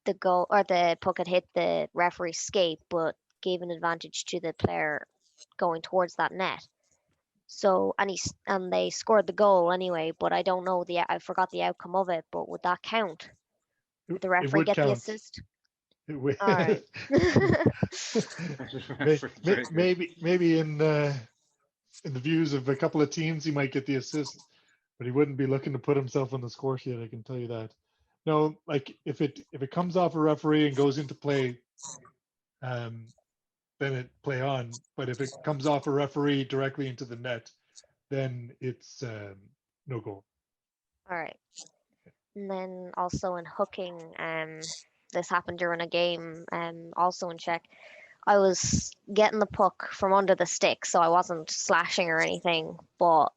the goal, or the puck had hit the referee's skate, but gave an advantage to the player going towards that net. So and they scored the goal anyway, but I don't know I forgot the outcome of it. But would that count? Would the referee get the assist? It would. All right. maybe in the views of a couple of teams, he might get the assist, but he wouldn't be looking to put himself on the score sheet. I can tell you that. No, like if it comes off a referee and goes into play, then it play on. But if it comes off a referee directly into the net, then it's no goal. All right. And then also in hooking, this happened during a game, also in Czech. I was getting the puck from under the stick, so I wasn't slashing or anything, but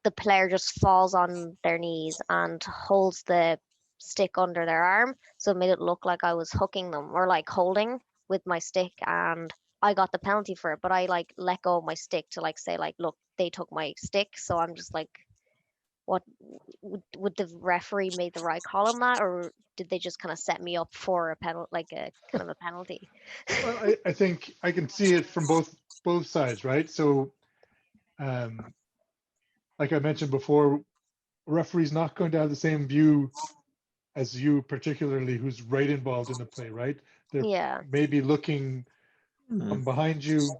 the player just falls on their knees and holds the stick under their arm, so it made it look like I was hooking them or like holding with my stick, and I got the penalty for it, but I like let go of my stick to like say like, look, they took my stick, so I'm just like, what would the referee make the right call on that, or did they just kind of set me up for a penalty, like a kind of a penalty? Well, I think I can see it from both sides, right? So, like I mentioned before, a referee's not going to have the same view as you particularly, who's right involved in the play, right? They're Yeah. maybe looking Hmm. from behind you,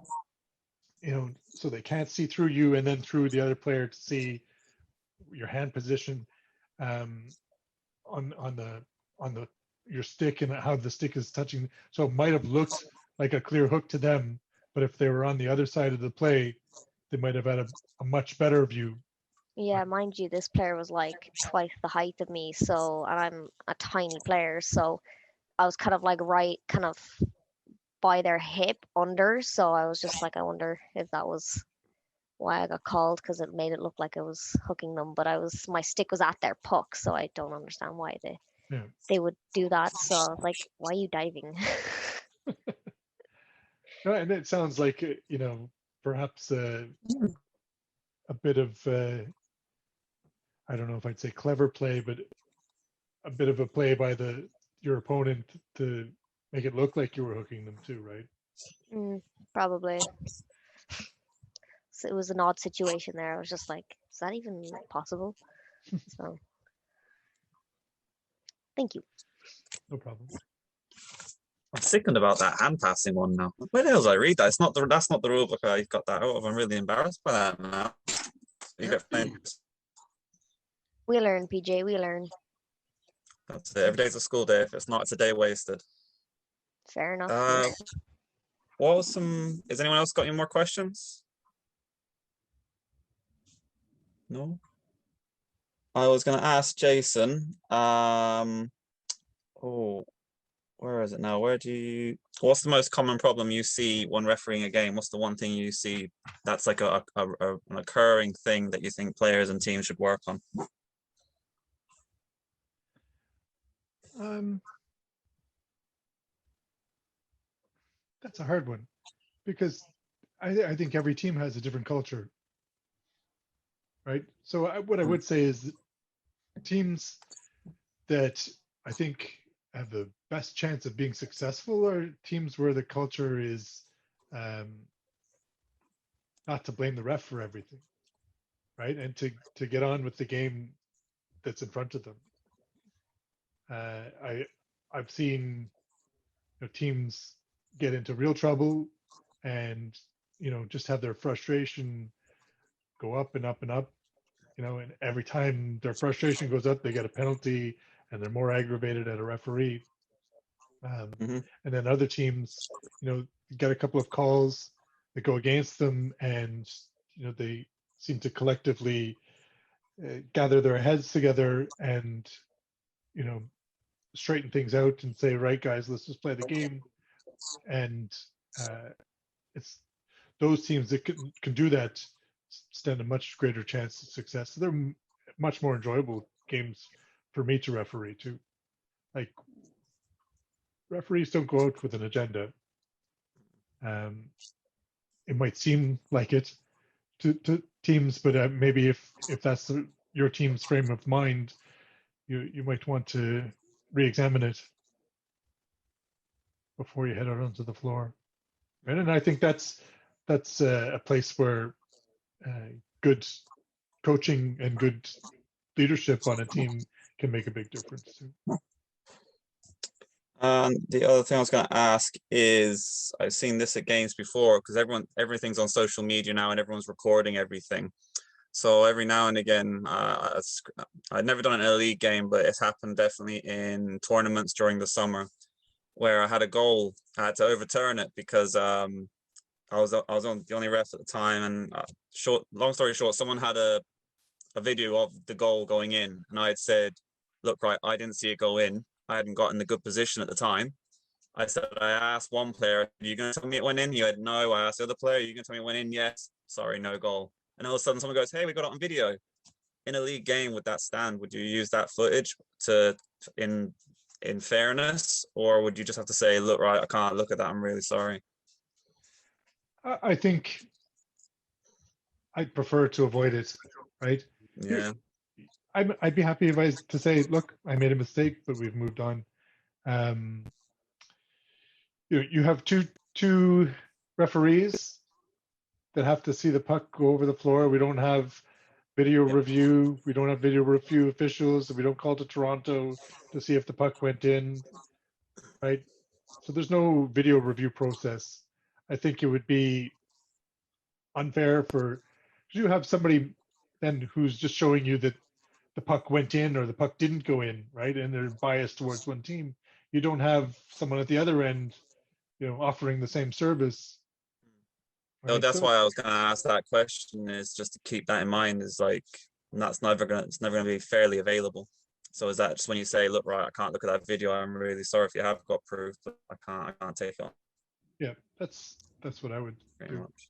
so they can't see through you and then through the other player to see your hand position, on the your stick and how the stick is touching. So it might have looked like a clear hook to them, but if they were on the other side of the play, they might have had a much better view. Yeah, mind you, this player was like twice the height of me, so and I'm a tiny player, so I was kind of like right kind of by their hip under, so I was just like, I wonder if that was why I got called because it made it look like I was hooking them, but my stick was at their puck, so I don't understand why Yeah. they would do that. So I was like, why are you diving? No, and it sounds like perhaps a bit of I don't know if I'd say clever play, but a bit of a play by your opponent to make it look like you were hooking them too, right? Probably. So it was an odd situation there. I was just like, is that even possible? So thank you. No problem. I'm sickened about that hand passing one now. Where the hell did I read that? That's not the rule book I got that out of. I'm really embarrassed by that now. You get playing. We learn, PJ. We learn. That's it. Every day's a school day. If it's not, it's a day wasted. Fair enough. What was has anyone else got any more questions? No? I was going to ask Jason, where is it now? What's the most common problem you see when refereeing a game? What's the one thing you see that's like an occurring thing that you think players and teams should work on? That's a hard one because I think every team has a different culture, right? So what I would say is teams that I think have the best chance of being successful are teams where the culture is not to blame the ref for everything, right? And to get on with the game that's in front of them. I've seen teams get into real trouble and just have their frustration go up and up and up, and every time their frustration goes up, they get a penalty and they're more aggravated at a referee. And then other teams, get a couple of calls that go against them, and they seem to collectively gather their heads together and straighten things out and say, right, guys, let's just play the game. And it's those teams that can do that stand a much greater chance of success. So they're much more enjoyable games for me to referee too. Like, referees don't go out with an agenda. It might seem like it to teams, but maybe if that's your team's frame of mind, you might want to re-examine it before you head out onto the floor. Right? And I think that's a place where good coaching and good leadership on a team can make a big difference too. The other thing I was going to ask is, I've seen this at games before because everything's on social media now and everyone's recording everything. So every now and again, I'd never done it in a league game, but it's happened definitely in tournaments during the summer, where I had a goal, I had to overturn it because I was on the only ref at the time, and long story short, someone had a video of the goal going in, and I had said, look, right, I didn't see it go in. I hadn't gotten the good position at the time. I asked one player, are you going to tell me it went in? You had no. I asked the other player, are you going to tell me it went in? Yes. Sorry, no goal. And all of a sudden someone goes, hey, we got it on video. In a league game, would that stand? Would you use that footage in fairness, or would you just have to say, look, right, I can't look at that, I'm really sorry? I think I'd prefer to avoid it, right? Yeah. I'd be happy if I to say, look, I made a mistake, but we've moved on. You have two referees that have to see the puck go over the floor. We don't have video Yep. review. We don't have video review officials. We don't call to Toronto to see if the puck went in, right? So there's no video review process. I think it would be unfair for you have somebody then who's just showing you that the puck went in or the puck didn't go in, right? And they're biased towards one team. You don't have someone at the other end, offering the same service. No, Right? that's So, why I was going to ask that question, is just to keep that in mind, is like, it's never going to be fairly available. So is that just when you say, look, right, I can't look at that video, I'm really sorry if you have got proof, but I can't take it on. yeah, that's what I would Pretty do. much.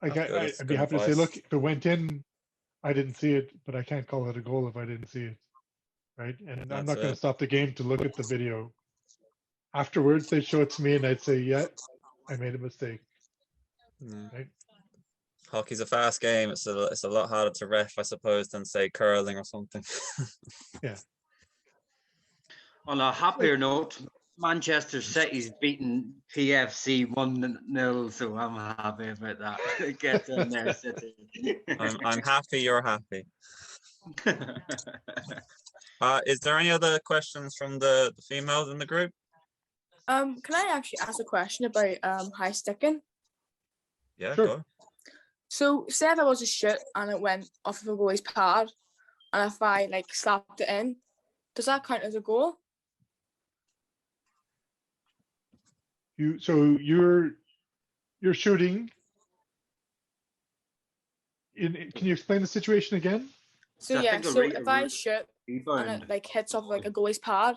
Like That's good. That's I'd be good happy to say, advice. look, if it went in, I didn't see it, but I can't call it a goal if I didn't see it, right? And I'm That's not going to it. stop the game to look at the video. Afterwards, they show it to me, and I'd say, yeah, I made a mistake. Yeah. Right? Hockey's a fast game. It's a lot harder to ref, I suppose, than say curling or something. Yeah. On a happier note, Manchester City's beaten PFC 1-0, so I'm happy about that. Get in there, City. I'm happy you're happy. Is there any other questions from the females in the group? Can I actually ask a question about high sticking? Yeah, Sure. go. So say if I was a shoot and it went off of a goalie's pad, and if I like slapped it in, does that count as a goal? So you're shooting. Can you explain the situation again? So I yeah, think a so re- if a I re- shoot and Rebound. it like hits off like a goalie's pad,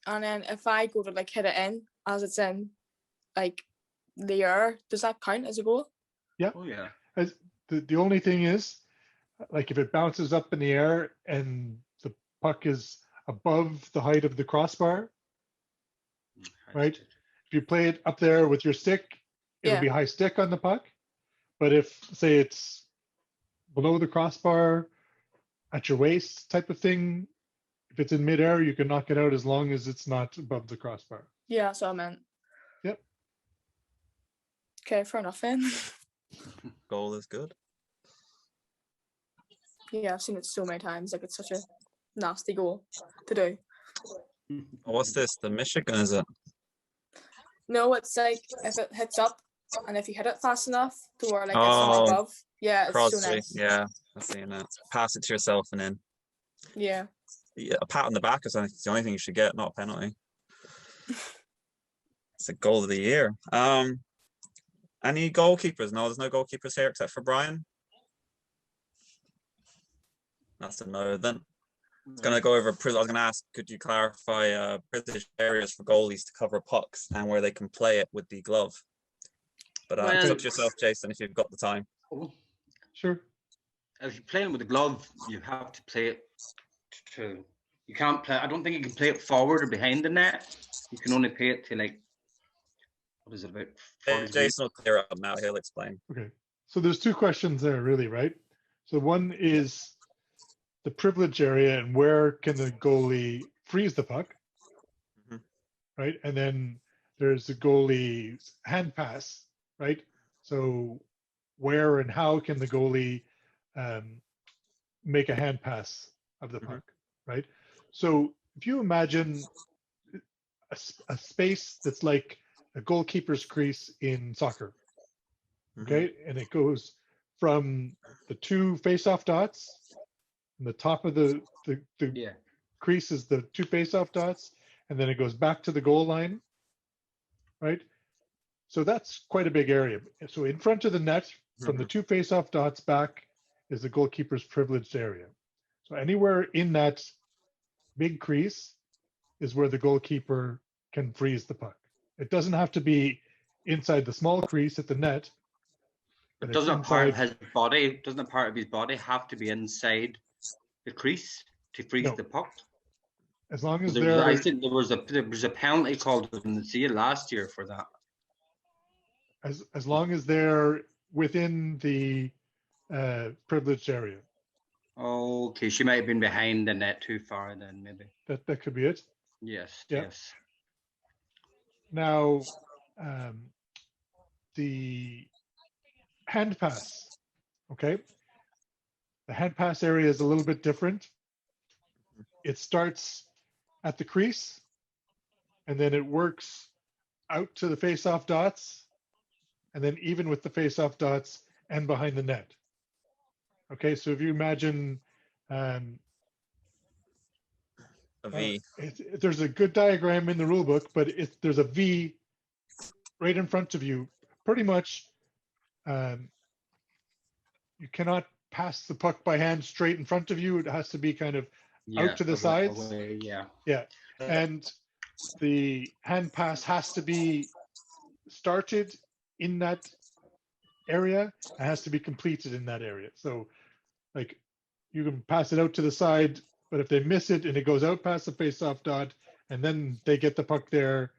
and then if I go to like hit it in as it's in like the air, does that count as a goal? Yeah. Oh yeah. As the only thing is, like if it bounces up in the air and the puck is above the height of the crossbar, right? If you play it up there with your stick, it'll Yeah. be high stick on the puck. But if, say, it's below the crossbar, at your waist type of thing, if it's in midair, you can knock it out as long as it's not above the crossbar. Yeah, that's what I meant. Yep. Okay, fair enough then. Goal is good. Yeah, I've seen it so many times. Like it's such a nasty goal to do. What's this? The Michigan, is it? No, it's like if it hits up and if you hit it fast enough to where like it's Oh, not above. Yeah, it's so Crosby. nice. Yeah, I've seen that. Pass it to yourself and in. Yeah. Yeah, a pat on the back or something. It's the only thing you should get, not a penalty. It's a goal of the year. Any goalkeepers? No, there's no goalkeepers here except for Brian. That's a no. Then it's gonna go over. I was gonna ask, could you clarify privileged areas for goalies to cover pucks and where they can play it with the glove? But it's up to yourself, Jason, if you've got the time. Sure. If you're playing with the glove, you have to play it to. You can't play. I don't think you can play it forward or behind the net. You can only play it to like. What is it about? 40 Jason will clear it up now. He'll explain. Okay. So there's two questions there, really, right? So one is the privilege area and where can the goalie freeze the puck, right? And then there's the goalie's hand pass, right? So where and how can the goalie make a hand pass of the puck, right? So if you imagine a space that's like a goalkeeper's crease in soccer, okay? And it goes from the two face-off dots, and the top of the crease is the two face-off dots, and then it goes back to the goal line, right? So that's quite a big area. So in front of the net, from the two face-off dots back, is the goalkeeper's privileged area. So anywhere in that big crease is where the goalkeeper can freeze the puck. It doesn't have to be inside the small crease at the net. But doesn't a part of his body, doesn't a part of his body have to be inside the crease to freeze the puck? As long as I think there was a penalty called in the sea last year for that. As long as they're within the privileged area. Okay, she might have been behind the net too far then, maybe. That could be it. Yes, Yep. yes. Now, the hand pass, okay? The hand pass area is a little bit different. It starts at the crease, and then it works out to the face-off dots, and then even with the face-off dots and behind the net. Okay, so if you imagine A V. there's a good diagram in the rule book, but there's a V right in front of you. Pretty much, you cannot pass the puck by hand straight in front of you. It has to be kind of out to the sides. Away, yeah. Yeah, and the hand pass has to be started in that area and has to be completed in that area. So, like, you can pass it out to the side, but if they miss it and it goes out past the face-off dot, and then they get the puck there,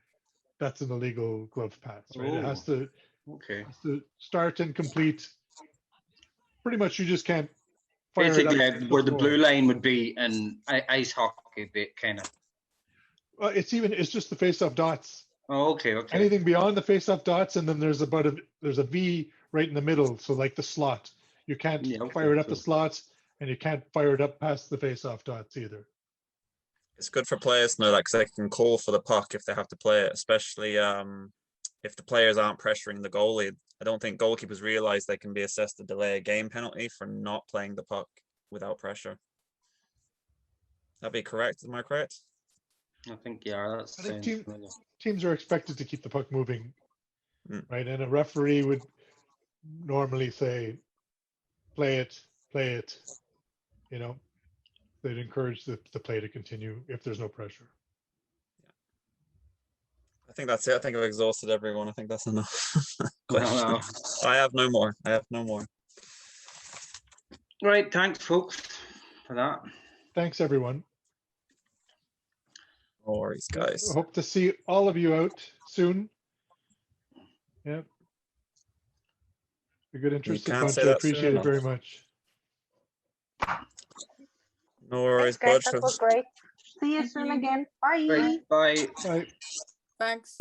that's an illegal glove pass, right? It has to start and complete. Pretty much, you just can't fire Basically, it up where the blue line would be in ice hockey, bit kind of. Well, it's just the face-off dots. Oh, okay. Anything beyond the face-off dots, and then there's a V right in the middle, so like the slot. You can't fire it up the slot, and you can't fire it up past the face-off dots either. It's good for players to know that because they can call for the puck if they have to play it, especially if the players aren't pressuring the goalie. I don't think goalkeepers realize they can be assessed a delay of game penalty for not playing the puck without pressure. That'd be correct. Am I correct? I think, yeah. That's I think teams are expected to keep the puck moving, right? And a referee would normally say, play it. You know, they'd encourage the play to continue if there's no pressure. I think that's it. I think I've exhausted everyone. I think that's enough. No. I have no more. Right. Thanks, folks, for that. Thanks, everyone. No worries, guys. I hope to see all of you out soon. Yeah. A good, interesting bunch. I appreciate it very much. No worries, Thanks, guys, that was great. See you soon again. Bye. Great. Bye. Bye. Thanks.